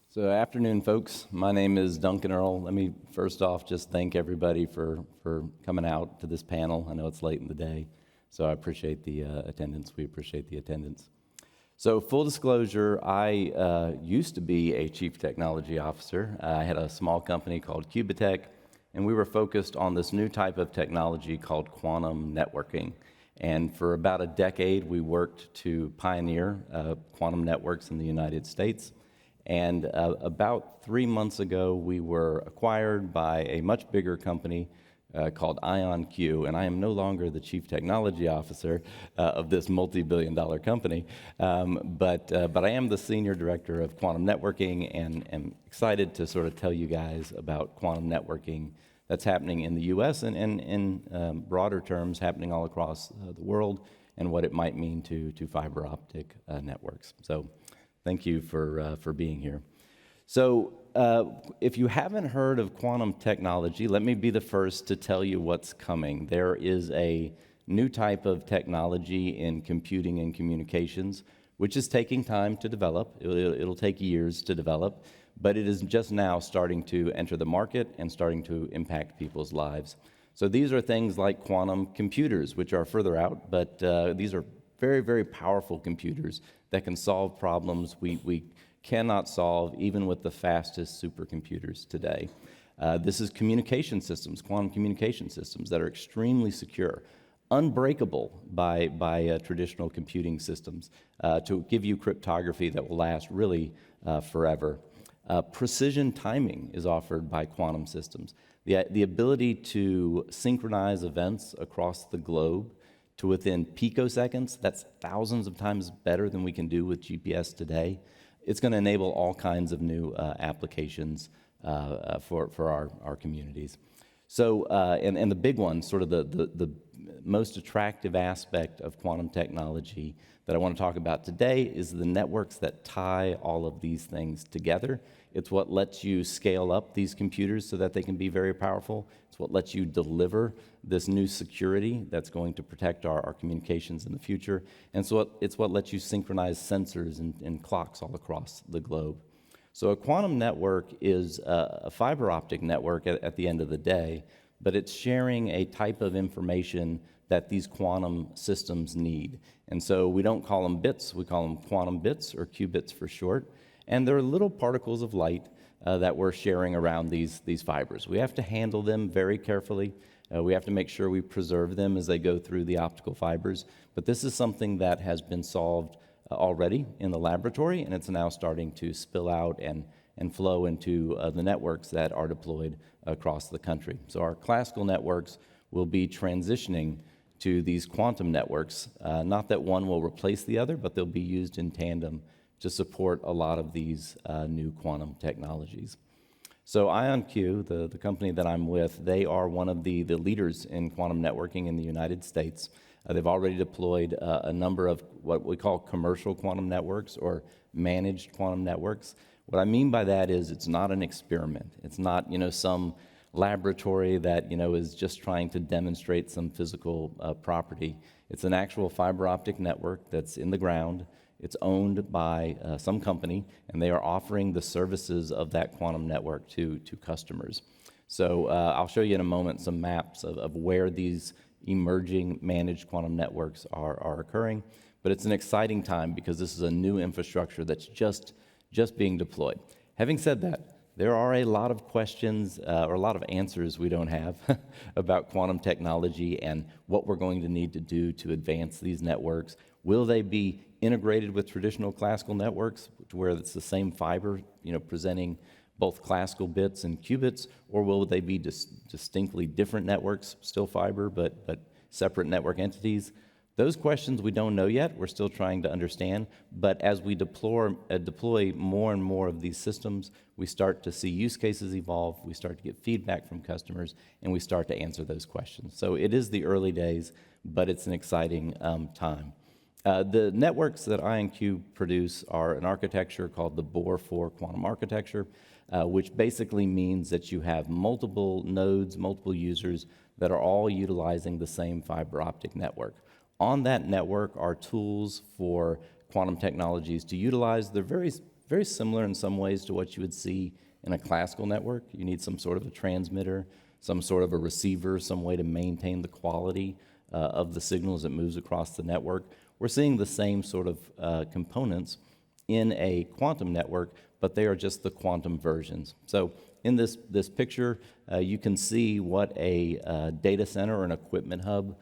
So afternoon, folks. My name is Duncan Earl. Let me first off just thank everybody for coming out to this panel. I know it's late in the day, so I appreciate the attendance. We appreciate the attendance. So full disclosure, I used to be a chief technology officer. I had a small company called Cubitech, and we were focused on this new type of technology called quantum networking. And for about a decade, we worked to pioneer quantum networks in the United States. And about 3 months ago, we were acquired by a much bigger company called IonQ, and I am no longer the chief technology officer of this multi-billion-dollar company, but I am the senior director of quantum networking, and am excited to sort of tell you guys about quantum networking that's happening in the U.S. and in broader terms happening all across the world, and what it might mean to fiber optic networks. So thank you for being here. So if you haven't heard of quantum technology, let me be the first to tell you what's coming. There is a new type of technology in computing and communications, which is taking time to develop. It'll take years to develop, but it is just now starting to enter the market and starting to impact people's lives. So these are things like quantum computers, which are further out, but these are very, very powerful computers that can solve problems we cannot solve even with the fastest supercomputers today. This is communication systems, quantum communication systems that are extremely secure, unbreakable by traditional computing systems to give you cryptography that will last really forever. Precision timing is offered by quantum systems. The ability to synchronize events across the globe to within picoseconds, that's thousands of times better than we can do with GPS today. It's going to enable all kinds of new applications for our communities. So, and the big one, sort of the most attractive aspect of quantum technology that I want to talk about today is the networks that tie all of these things together. It's what lets you scale up these computers so that they can be very powerful. It's what lets you deliver this new security that's going to protect our communications in the future. And so it's what lets you synchronize sensors and clocks all across the globe. So a quantum network is a fiber optic network at the end of the day, but it's sharing a type of information that these quantum systems need. And so we don't call them bits, we call them quantum bits, or qubits for short. And they're little particles of light that we're sharing around these fibers. We have to handle them very carefully. We have to make sure we preserve them as they go through the optical fibers. But this is something that has been solved already in the laboratory, and it's now starting to spill out and flow into the networks that are deployed across the country. So our classical networks will be transitioning to these quantum networks. Not that one will replace the other, but they'll be used in tandem to support a lot of these new quantum technologies. So IonQ, the company that I'm with, they are one of the leaders in quantum networking in the United States. They've already deployed a number of what we call commercial quantum networks or managed quantum networks. What I mean by that is it's not an experiment. It's not, some laboratory that is just trying to demonstrate some physical property. It's an actual fiber optic network that's in the ground. It's owned by some company, and they are offering the services of that quantum network to customers. So I'll show you in a moment some maps of where these emerging managed quantum networks are occurring. But it's an exciting time because this is a new infrastructure that's just being deployed. Having said that, there are a lot of questions or a lot of answers we don't have about quantum technology and what we're going to need to do to advance these networks. Will they be integrated with traditional classical networks, where it's the same fiber, presenting both classical bits and qubits, or will they be distinctly different networks, still fiber, but separate network entities? Those questions we don't know yet. We're still trying to understand. But as we deploy more and more of these systems, we start to see use cases evolve, we start to get feedback from customers, and we start to answer those questions. So it is the early days, but it's an exciting time. The networks that IonQ produce are an architecture called the Bohr-4 quantum architecture, which basically means that you have multiple nodes, multiple users that are all utilizing the same fiber optic network. On that network are tools for quantum technologies to utilize. They're very, very similar in some ways to what you would see in a classical network. You need some sort of a transmitter, some sort of a receiver, some way to maintain the quality of the signal as it moves across the network. We're seeing the same sort of components in a quantum network, but they are just the quantum versions. So in this picture, you can see what a data center or an equipment hub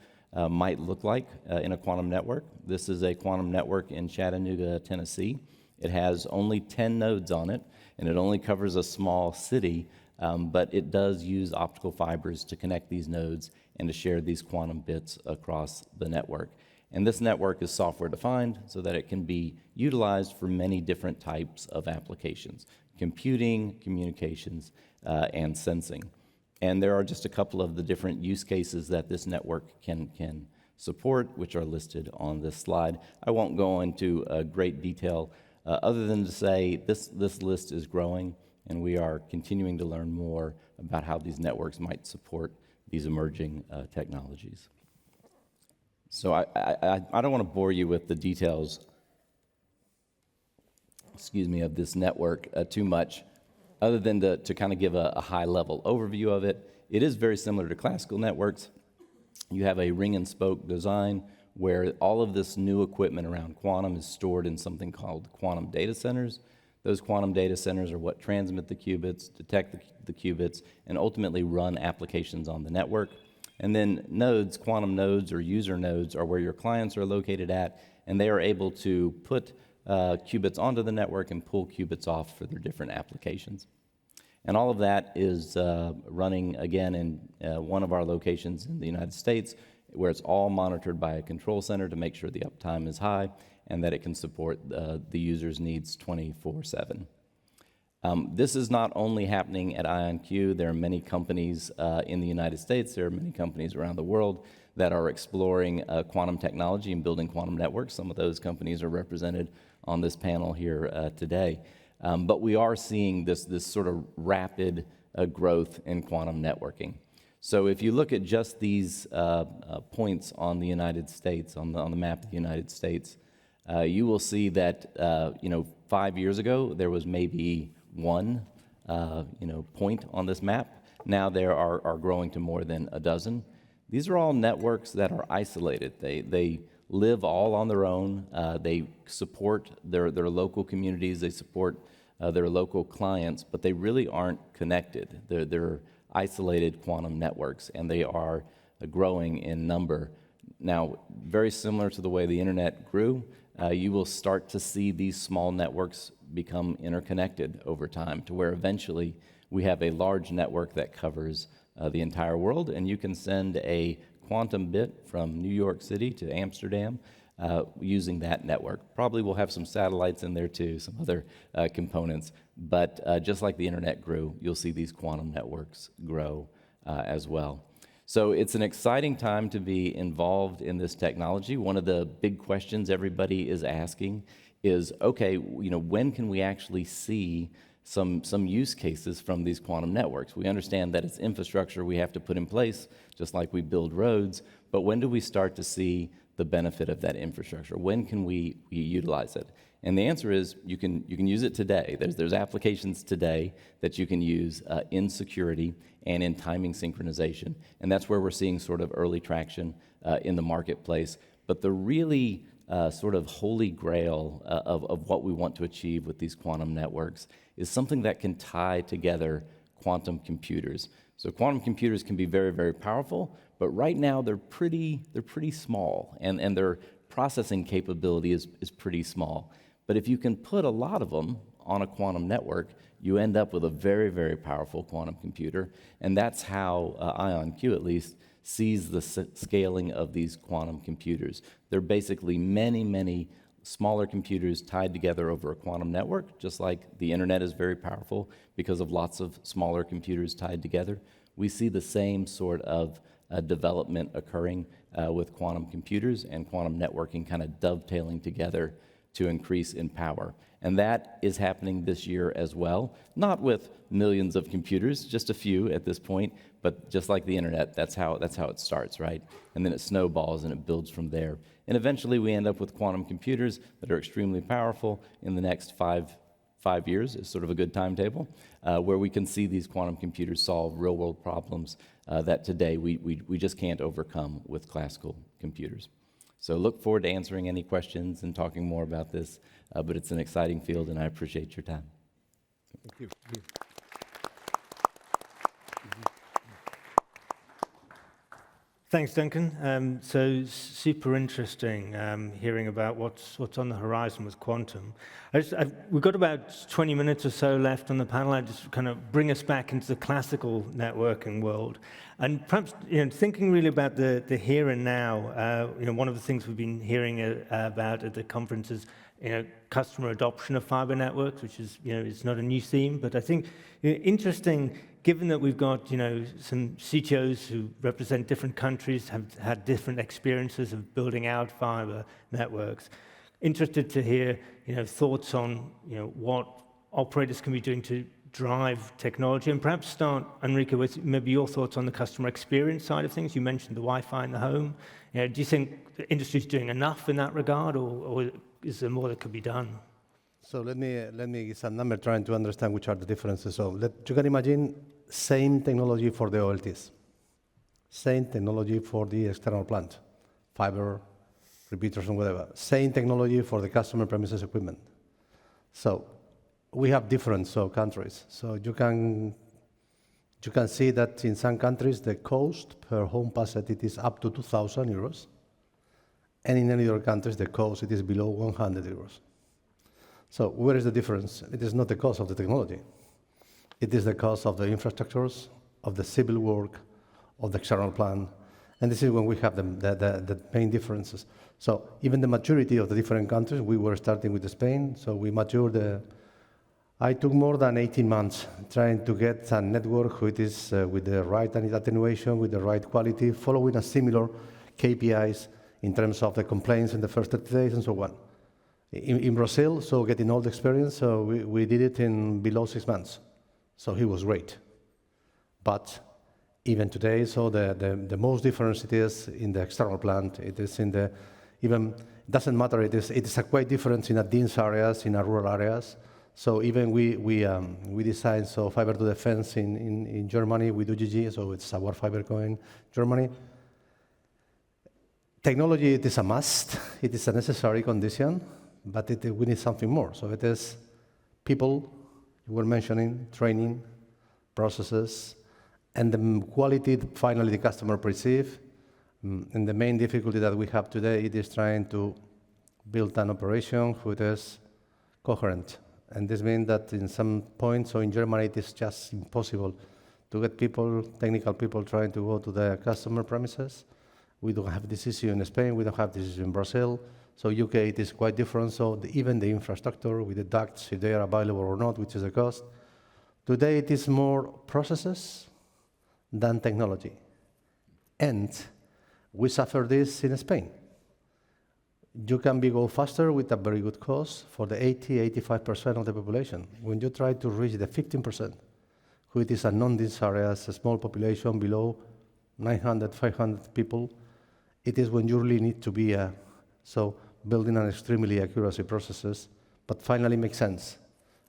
might look like in a quantum network. This is a quantum network in Chattanooga, Tennessee. It has only 10 nodes on it, and it only covers a small city, but it does use optical fibers to connect these nodes and to share these quantum bits across the network. And this network is software defined so that it can be utilized for many different types of applications: computing, communications, and sensing. And there are just a couple of the different use cases that this network can support, which are listed on this slide. I won't go into great detail other than to say this list is growing, and we are continuing to learn more about how these networks might support these emerging technologies. So I don't want to bore you with the details, of this network too much, other than to kind of give a high-level overview of it. It is very similar to classical networks. You have a ring-and-spoke design where all of this new equipment around quantum is stored in something called quantum data centers. Those quantum data centers are what transmit the qubits, detect the qubits, and ultimately run applications on the network. And then nodes, quantum nodes or user nodes, are where your clients are located at, and they are able to put qubits onto the network and pull qubits off for their different applications. And all of that is running, again, in one of our locations in the United States, where it's all monitored by a control center to make sure the uptime is high and that it can support the user's needs 24/7. This is not only happening at IonQ. There are many companies in the United States, there are many companies around the world that are exploring quantum technology and building quantum networks. Some of those companies are represented on this panel here today. But we are seeing this sort of rapid growth in quantum networking. So if you look at just these points on the United States, on the map of the United States, you will see that 5 years ago there was maybe one point on this map. Now there are growing to more than a dozen. These are all networks that are isolated. They live all on their own. They support their local communities. They support their local clients, but they really aren't connected. They're isolated quantum networks, and they are growing in number. Now, very similar to the way the internet grew, you will start to see these small networks become interconnected over time, to where eventually we have a large network that covers the entire world, and you can send a quantum bit from New York City to Amsterdam using that network. Probably we'll have some satellites in there too, some other components, but just like the internet grew, you'll see these quantum networks grow as well. So it's an exciting time to be involved in this technology. One of the big questions everybody is asking is, okay, when can we actually see some use cases from these quantum networks. We understand that it's infrastructure we have to put in place, just like we build roads, but when do we start to see the benefit of that infrastructure? When can we utilize it? And the answer is you can use it today. There's applications today that you can use in security and in timing synchronization, and that's where we're seeing sort of early traction in the marketplace. But the really sort of holy grail of what we want to achieve with these quantum networks is something that can tie together quantum computers. So quantum computers can be very, very powerful, but right now they're pretty small, and their processing capability is pretty small. But if you can put a lot of them on a quantum network, you end up with a very, very powerful quantum computer, and that's how IonQ, at least, sees the scaling of these quantum computers. They're basically many, many smaller computers tied together over a quantum network, just like the internet is very powerful because of lots of smaller computers tied together. We see the same sort of development occurring with quantum computers and quantum networking kind of dovetailing together to increase in power. And that is happening this year as well, not with millions of computers, just a few at this point, but just like the internet, that's how it starts, right? And then it snowballs and it builds from there. And eventually we end up with quantum computers that are extremely powerful in the next five years is sort of a good timetable, where we can see these quantum computers solve real-world problems that today we just can't overcome with classical computers. So look forward to answering any questions and talking more about this, but it's an exciting field, and I appreciate your time. Thank you. Thanks, Duncan. So super interesting hearing about what's on the horizon with quantum. We've got about 20 minutes or so left on the panel. I just kind of bring us back into the classical networking world, and perhaps thinking really about the here and now. One of the things we've been hearing about at the conference is customer adoption of fiber networks, which is it's not a new theme, but I think interesting. Given that we've got, some CTOs who represent different countries, have had different experiences of building out fiber networks, interested to hear, thoughts on, what operators can be doing to drive technology, and perhaps start, Enrique, with maybe your thoughts on the customer experience side of things. You mentioned the Wi-Fi in the home. Do you think the industry's doing enough in that regard, or is there more that could be done? So let me give some number trying to understand which are the differences. So you can imagine same technology for the OLTs, same technology for the external plant, fiber, repeaters and whatever, same technology for the customer premises equipment. So we have different countries. So you can see that in some countries the cost per home passed it is up to 2,000 euros, and in any other countries the cost it is below 100 euros. So where is the difference? It is not the cost of the technology. It is the cost of the infrastructures, of the civil work, of the external plan. And this is when we have the main differences. So even the maturity of the different countries, we were starting with Spain, so we matured. I took more than 18 months trying to get a network which is with the right attenuation, with the right quality, following a similar KPIs in terms of the complaints in the first 30 days and so on. In Brazil, so getting all the experience, so we did it in below 6 months. So he was great. But even today, so the most difference it is in the external plant, it is in the, even, it doesn't matter, it is a quite difference in a dense areas, in a rural areas. So even we design fiber to the fence in Germany, we do GG, so it's our fiber going Germany. Technology, it is a must, it is a necessary condition, but we need something more. So it is people, you were mentioning, training, processes, and the quality finally the customer perceive. And the main difficulty that we have today it is trying to build an operation which is coherent. And this means that in some points, so in Germany, it is just impossible to get people, technical people trying to go to the customer premises. We don't have this issue in Spain, we don't have this issue in Brazil. So UK, it is quite different. So even the infrastructure with the ducts, if they are available or not, which is the cost. Today, it is more processes than technology. And we suffer this in Spain. You can go faster with a very good cost for the 80-85% of the population. When you try to reach the 15%, which is a non-dense areas, a small population below 900, 500 people, it is when you really need to be so building an extremely accuracy processes, but finally makes sense.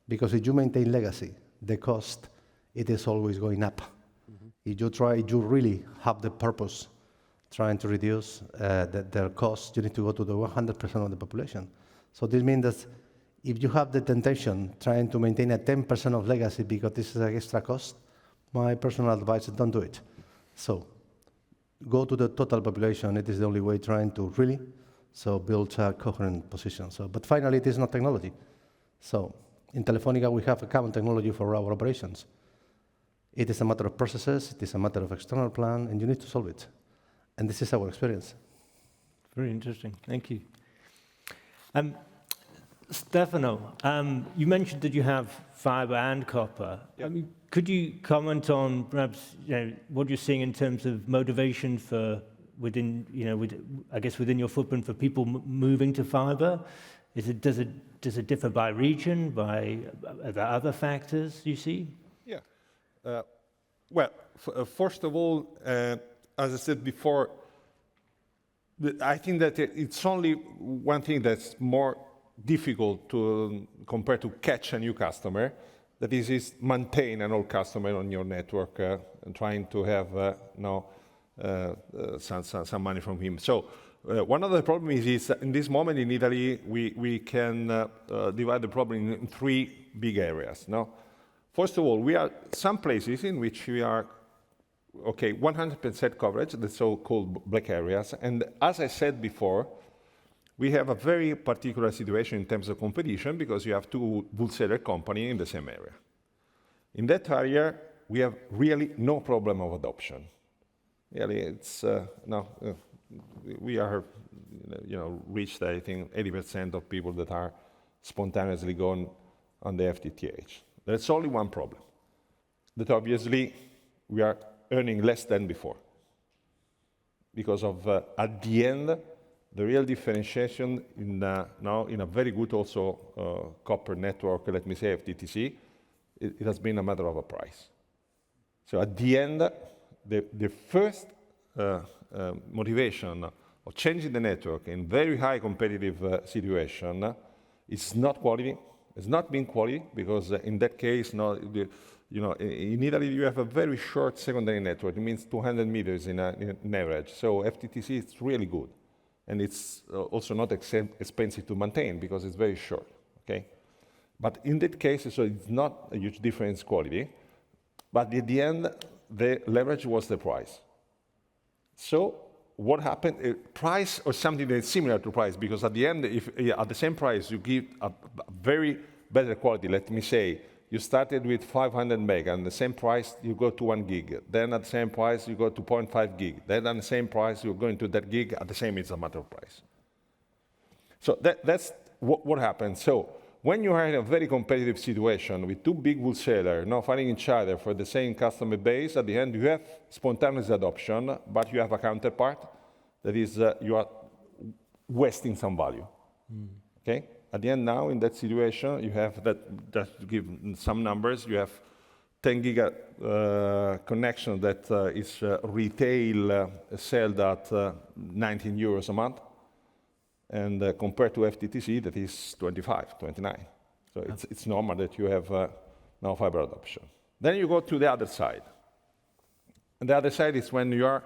Because if you maintain legacy, the cost, it is always going up. If you really have the purpose trying to reduce their costs, you need to go to the 100% of the population. So this means that if you have the temptation trying to maintain a 10% of legacy because this is an extra cost, my personal advice is don't do it. So go to the total population. It is the only way trying to really build a coherent position. But finally, it is not technology. So in Telefónica, we have a common technology for our operations. It is a matter of processes, it is a matter of external plan, and you need to solve it. And this is our experience. Very interesting. Thank you. Stefano, you mentioned that you have fiber and copper. Yeah. I mean, could you comment on perhaps what you're seeing in terms of motivation for within your footprint for people moving to fiber? Does it differ by region? Are there other factors you see? Yeah. First of all, as I said before, I think that it's only one thing that's more difficult to compare to catch a new customer. That is maintain an old customer on your network and trying to have some money from him. So one of the problems is in this moment in Italy, we can divide the problem in three big areas. No? First of all, we are some places in which we are 100% coverage, the so-called black areas. And as I said before, we have a very particular situation in terms of competition because you have two wholesaler companies in the same area. In that area, we have really no problem of adoption. Really, it's we are reached, I think, 80% of people that are spontaneously going on the FTTH. There's only one problem, that obviously we are earning less than before. Because of, at the end, the real differentiation in a very good also copper network, let me say FTTC, it has been a matter of a price. So at the end, the first motivation of changing the network in very high competitive situation is not quality. It's not been quality because in that case, in Italy you have a very short secondary network. It means 200 meters in average. So FTTC is really good, and it's also not expensive to maintain because it's very short. Okay, but in that case, so it's not a huge difference in quality. But at the end, the leverage was the price. So what happened? Price or something that's similar to price, because at the end, if at the same price you give a very better quality, let me say, you started with 500 mega, and the same price you go to 1 gig. Then at the same price you go to 0.5 gig. Then at the same price you're going to that gig. At the same, it's a matter of price. So that's what happens. So when you are in a very competitive situation with two big wholesalers now fighting each other for the same customer base, at the end you have spontaneous adoption, but you have a counterpart that is you are wasting some value. Okay? At the end now, in that situation, you have that, just to give some numbers, you have 10 giga connection that is retail sold at 19 euros a month. And compared to FTTC, that is 25, 29. So it's normal that you have now fiber adoption. Then you go to the other side. And the other side is when you are,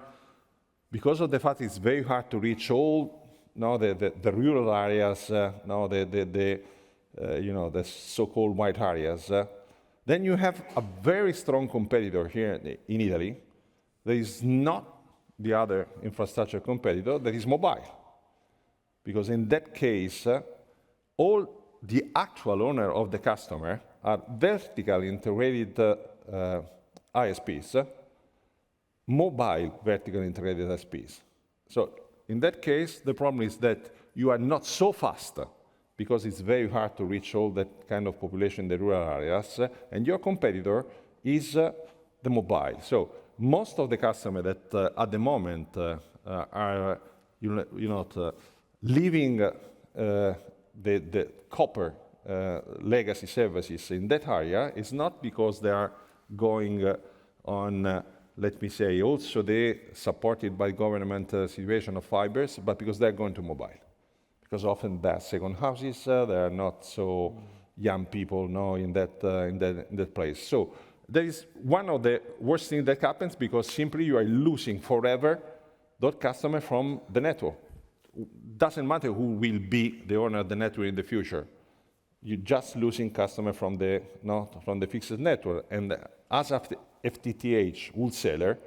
because of the fact it's very hard to reach all the rural areas, the so-called white areas, then you have a very strong competitor here in Italy. There is not the other infrastructure competitor, that is mobile. Because in that case, all the actual owner of the customer are vertically integrated ISPs, mobile vertically integrated ISPs. So in that case, the problem is that you are not so fast because it's very hard to reach all that kind of population in the rural areas, and your competitor is the mobile. So most of the customers that at the moment are leaving the copper legacy services in that area is not because they are going on, let me say, also they supported by government situation of fibers, but because they're going to mobile. Because often they're second houses, they are not so young people now in that place. So that is one of the worst things that happens, because simply you are losing forever that customer from the network. Doesn't matter who will be the owner of the network in the future. You're just losing customer from the fixed network. And as of the FTTH wholesaler,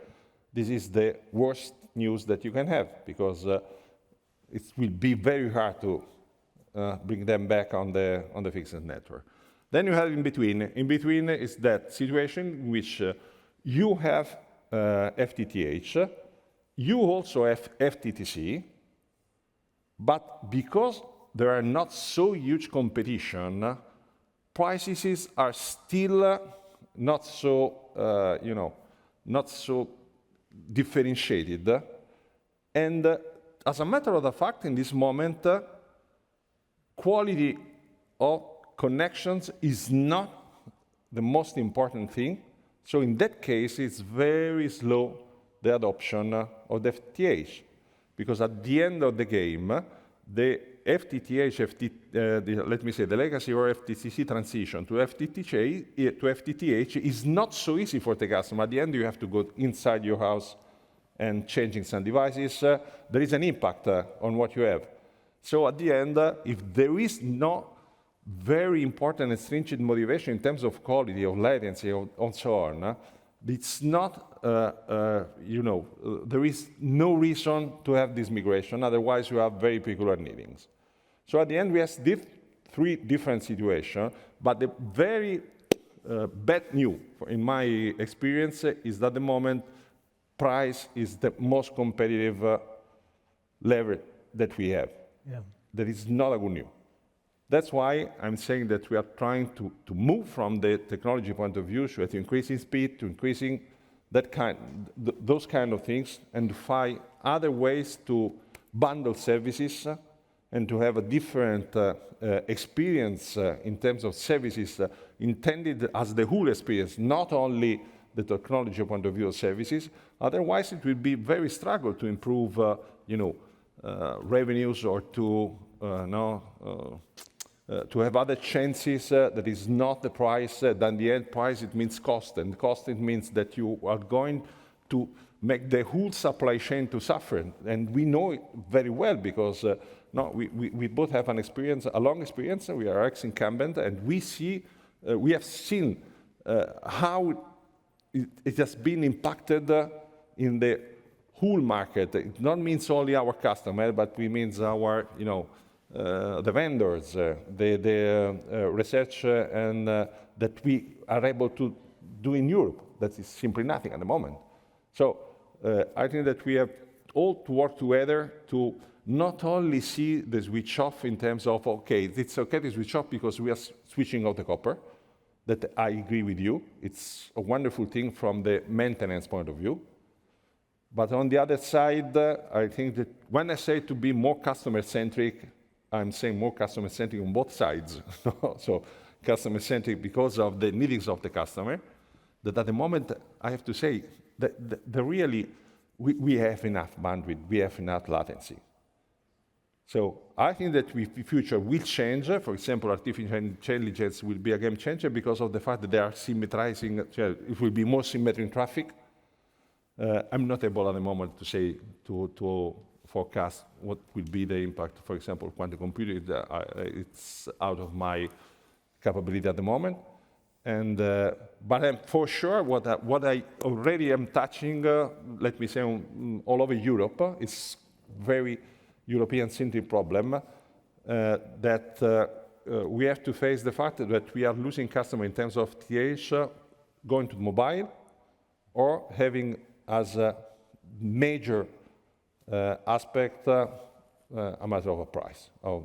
this is the worst news that you can have, because it will be very hard to bring them back on the fixed network. Then you have in between. In between is that situation in which you have FTTH, you also have FTTC, but because there are not so huge competition, prices are still not so, not so differentiated. And as a matter of the fact, in this moment, quality of connections is not the most important thing. So in that case, it's very slow, the adoption of the FTTH. Because at the end of the game, the FTTH, let me say, the legacy or FTTC transition to FTTH is not so easy for the customer. At the end, you have to go inside your house and changing some devices. There is an impact on what you have. So at the end, if there is no very important and stringent motivation in terms of quality, of latency, and so on, it's not, there is no reason to have this migration. Otherwise, you have very peculiar needings. So at the end, we have three different situations. But the very bad news, in my experience, is that at the moment, price is the most competitive lever that we have. Yeah. That is not a good news. That's why I'm saying that we are trying to move from the technology point of view to increasing speed, to increasing those kind of things, and to find other ways to bundle services and to have a different experience in terms of services intended as the whole experience, not only the technology point of view of services. Otherwise, it will be very struggle to improve, revenues or to have other chances that is not the price. Then the end price, it means cost. And cost, it means that you are going to make the whole supply chain to suffer. And we know it very well because we both have a long experience. We are ex-incumbent, and we have seen how it has been impacted in the whole market. It not means only our customer, but it means our, the vendors, the research, and that we are able to do in Europe. That is simply nothing at the moment. So I think that we have all to work together to not only see the switch off in terms of, okay, it's okay to switch off because we are switching off the copper. That I agree with you. It's a wonderful thing from the maintenance point of view. But on the other side, I think that when I say to be more customer-centric, I'm saying more customer-centric on both sides. So customer-centric because of the needs of the customer, that at the moment, I have to say, that really, we have enough bandwidth, we have enough latency. So I think that the future will change. For example, artificial intelligence will be a game changer because of the fact that they are symmetrizing, it will be more symmetry in traffic. I'm not able at the moment to say, to forecast what will be the impact, for example, of quantum computing. It's out of my capability at the moment. And, but I'm for sure what I already am touching, let me say, all over Europe, is very European-centric problem that we have to face the fact that we are losing customers in terms of TH going to mobile or having as a major aspect a matter of a price, of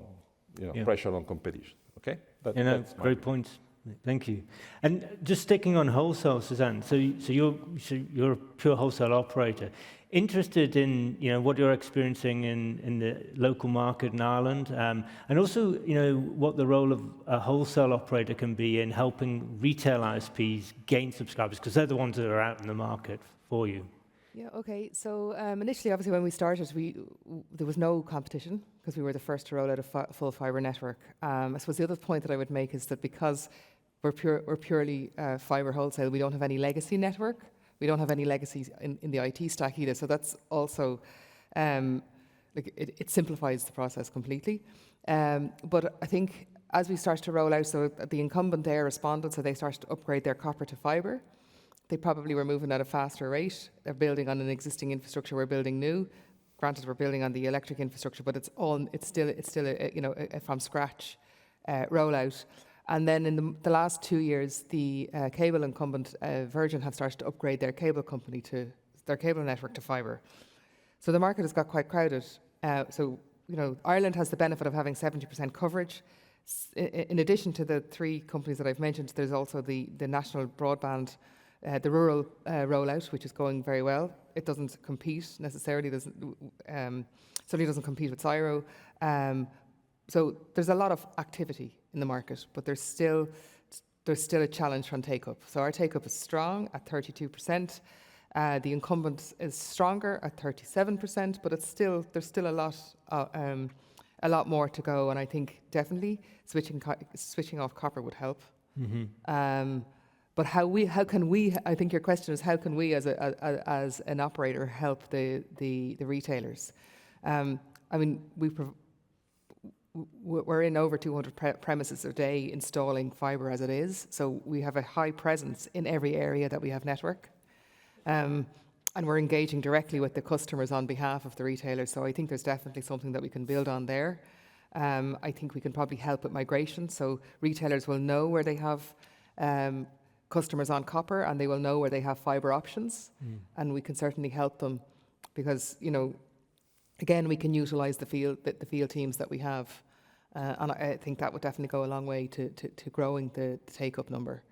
pressure on competition. Okay, that's great points. Thank you. And just sticking on wholesale, Suzanne, so you're a pure wholesale operator. Interested in what you're experiencing in the local market in Ireland, and also what the role of a wholesale operator can be in helping retail ISPs gain subscribers, because they're the ones that are out in the market for you. Yeah, okay. So initially, obviously, when we started, there was no competition because we were the first to roll out a full fibre network. I suppose the other point that I would make is that because we're purely fibre wholesale, we don't have any legacy network. We don't have any legacies in the IT stack either. So that's also, it simplifies the process completely. But I think as we started to roll out, so the incumbent there responded, so they started to upgrade their copper to fibre. They probably were moving at a faster rate. They're building on an existing infrastructure. We're building new. Granted, we're building on the electric infrastructure, but it's still a from scratch rollout. And then in the last 2 years, the cable incumbent Virgin have started to upgrade their cable company to their cable network to fibre. So the market has got quite crowded. Ireland has the benefit of having 70% coverage. In addition to the 3 companies that I've mentioned, there's also the national broadband, the rural rollout, which is going very well. It doesn't compete necessarily. Certainly doesn't compete with Cyro. So there's a lot of activity in the market, but there's still a challenge from take-up. So our take-up is strong at 32%. The incumbent is stronger at 37%, but there's still a lot more to go. And I think definitely switching off copper would help. Mm-hmm. But how can we? I think your question is how can we, as an operator, help the retailers? We're in over 200 premises a day installing fibre as it is, so we have a high presence in every area that we have network, and we're engaging directly with the customers on behalf of the retailers. So I think there's definitely something that we can build on there. I think we can probably help with migration, so retailers will know where they have customers on copper, and they will know where they have fibre options, and we can certainly help them because again, we can utilise the field teams that we have, and I think that would definitely go a long way to growing the take-up number.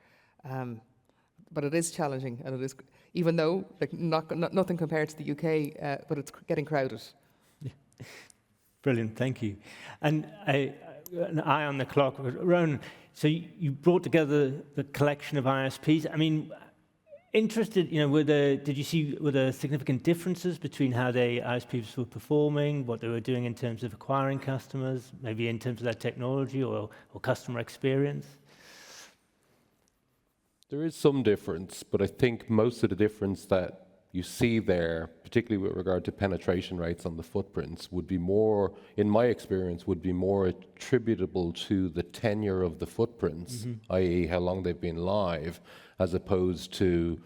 But it is challenging, and it is, even though nothing compared to the UK, but it's getting crowded. Yeah. Brilliant, thank you. And an eye on the clock, Ronan. So you brought together the collection of ISPs. I mean, interested, were there significant differences between how the ISPs were performing, what they were doing in terms of acquiring customers, maybe in terms of their technology or customer experience? There is some difference, but I think most of the difference that you see there, particularly with regard to penetration rates on the footprints, would be more, in my experience, would be more attributable to the tenure of the footprints, i.e. how long they've been live, as opposed to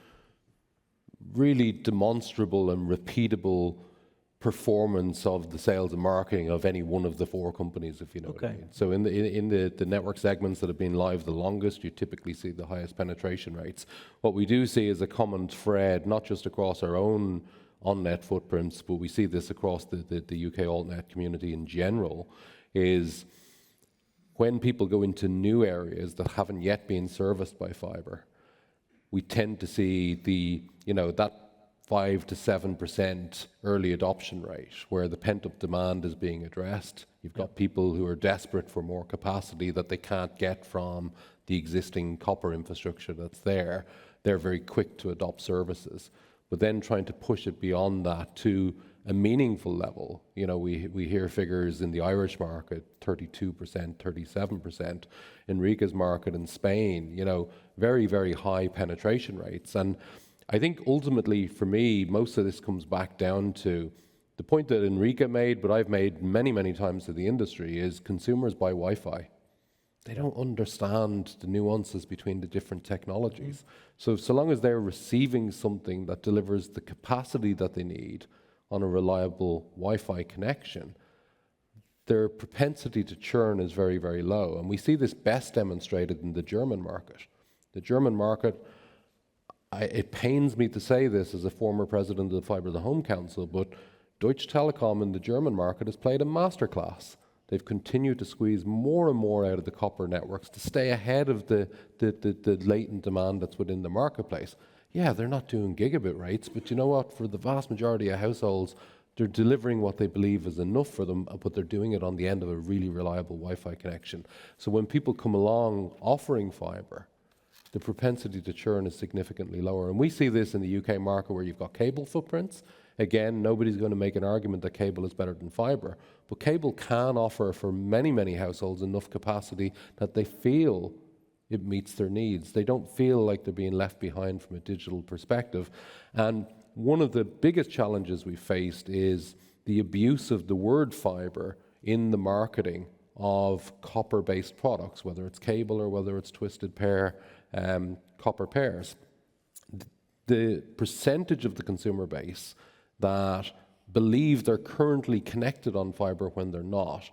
really demonstrable and repeatable performance of the sales and marketing of any one of the 4 companies, if you know what I mean. So in the network segments that have been live the longest, you typically see the highest penetration rates. What we do see is a common thread, not just across our own on-net footprints, but we see this across the UK alt-net community in general, is when people go into new areas that haven't yet been serviced by fibre, we tend to see that 5 to 7% early adoption rate, where the pent-up demand is being addressed. You've got people who are desperate for more capacity that they can't get from the existing copper infrastructure that's there. They're very quick to adopt services. But then trying to push it beyond that to a meaningful level. We hear figures in the Irish market, 32%, 37%. Enrique's market in Spain, very, very high penetration rates. And I think ultimately, for me, most of this comes back down to the point that Enrique made, but I've made many, many times to the industry, is consumers buy Wi-Fi. They don't understand the nuances between the different technologies. So long as they're receiving something that delivers the capacity that they need on a reliable Wi-Fi connection, their propensity to churn is very, very low. And we see this best demonstrated in the German market. The German market, it pains me to say this as a former president of the Fibre to the Home Council, but Deutsche Telekom in the German market has played a masterclass they've continued to squeeze more and more out of the copper networks to stay ahead of the latent demand that's within the marketplace. Yeah, they're not doing gigabit rates, but you know what? For the vast majority of households, they're delivering what they believe is enough for them, but they're doing it on the end of a really reliable Wi-Fi connection. So when people come along offering fibre, the propensity to churn is significantly lower. And we see this in the UK market where you've got cable footprints. Again, nobody's going to make an argument that cable is better than fibre, but cable can offer for many, many households enough capacity that they feel it meets their needs. They don't feel like they're being left behind from a digital perspective. And one of the biggest challenges we faced is the abuse of the word fibre in the marketing of copper-based products, whether it's cable or whether it's twisted pair copper pairs. The percentage of the consumer base that believe they're currently connected on fibre when they're not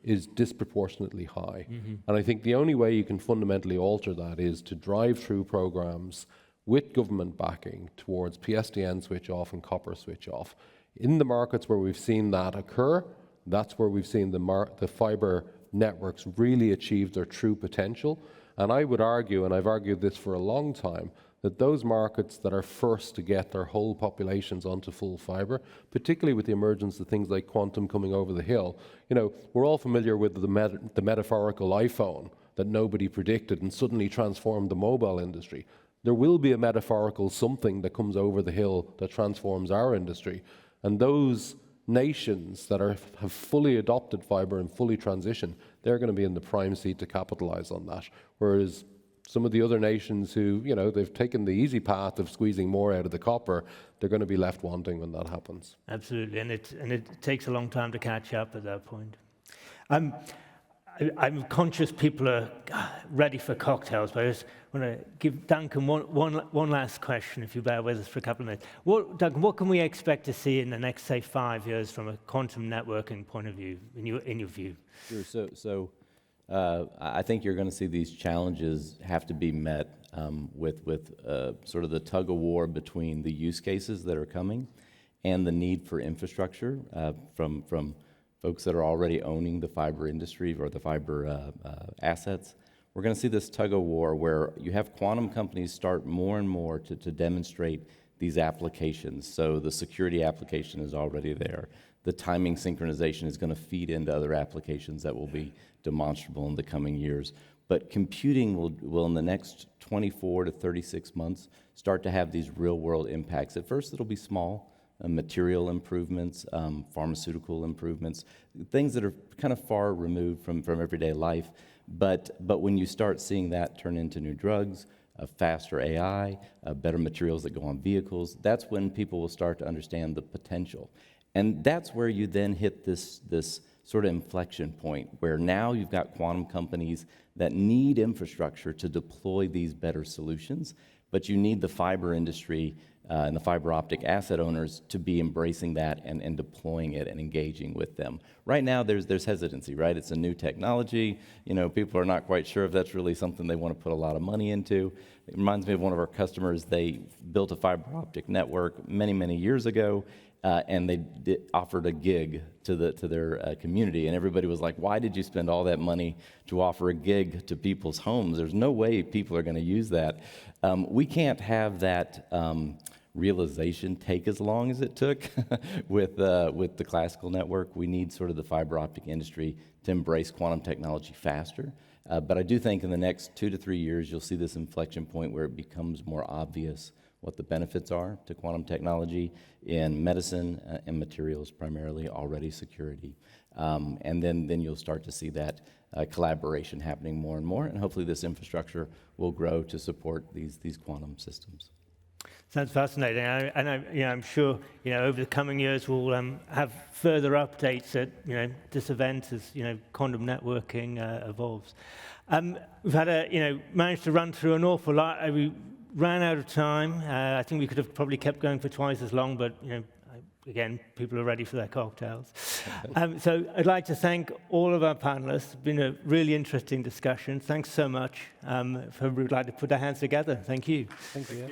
is disproportionately high. And I think the only way you can fundamentally alter that is to drive through programs with government backing towards PSTN switch off and copper switch off. In the markets where we've seen that occur, that's where we've seen the fibre networks really achieve their true potential. And I would argue, and I've argued this for a long time, that those markets that are first to get their whole populations onto full fibre, particularly with the emergence of things like quantum coming over the hill, you know, we're all familiar with the metaphorical iPhone that nobody predicted and suddenly transformed the mobile industry. There will be a metaphorical something that comes over the hill that transforms our industry. And those nations that have fully adopted fibre and fully transitioned, they're going to be in the prime seat to capitalize on that. Whereas some of the other nations who, you know, they've taken the easy path of squeezing more out of the copper, they're going to be left wanting when that happens. Absolutely, and it takes a long time to catch up at that point. I'm conscious people are ready for cocktails, but I just want to give Duncan one last question, if you bear with us for a couple of minutes. Duncan, what can we expect to see in the next, say, 5 years from a quantum networking point of view, in your view? Sure. So I think you're going to see these challenges have to be met with sort of the tug of war between the use cases that are coming and the need for infrastructure from folks that are already owning the fiber industry or the fiber assets. We're going to see this tug of war where you have quantum companies start more and more to demonstrate these applications. So the security application is already there. The timing synchronization is going to feed into other applications that will be demonstrable in the coming years. But computing will in the next 24 to 36 months start to have these real-world impacts. At first, it'll be small. Material improvements, pharmaceutical improvements, things that are kind of far removed from everyday life. But when you start seeing that turn into new drugs, faster AI, better materials that go on vehicles, that's when people will start to understand the potential. And that's where you then hit this sort of inflection point where now you've got quantum companies that need infrastructure to deploy these better solutions, but you need the fiber industry and the fiber optic asset owners to be embracing that and deploying it and engaging with them. Right now, there's hesitancy, right? It's a new technology. You know, people are not quite sure if that's really something they want to put a lot of money into. It reminds me of one of our customers. They built a fiber optic network many, many years ago, and they offered a gig to their community, and everybody was like, why did you spend all that money to offer a gig to people's homes? There's no way people are going to use that. We can't have that realization take as long as it took with the classical network. We need sort of the fiber optic industry to embrace quantum technology faster. But I do think in the next 2 to 3 years, you'll see this inflection point where it becomes more obvious what the benefits are to quantum technology in medicine and materials, primarily, already security. And then you'll start to see that collaboration happening more and more, and hopefully this infrastructure will grow to support these quantum systems. Sounds fascinating, and I'm sure over the coming years we'll have further updates at this event as quantum networking evolves. We've had managed to run through an awful lot. We ran out of time. I think we could have probably kept going for twice as long, but again, people are ready for their cocktails. So I'd like to thank all of our panelists. It's been a really interesting discussion. Thanks so much. If everybody would like to put their hands together, thank you. Thank you.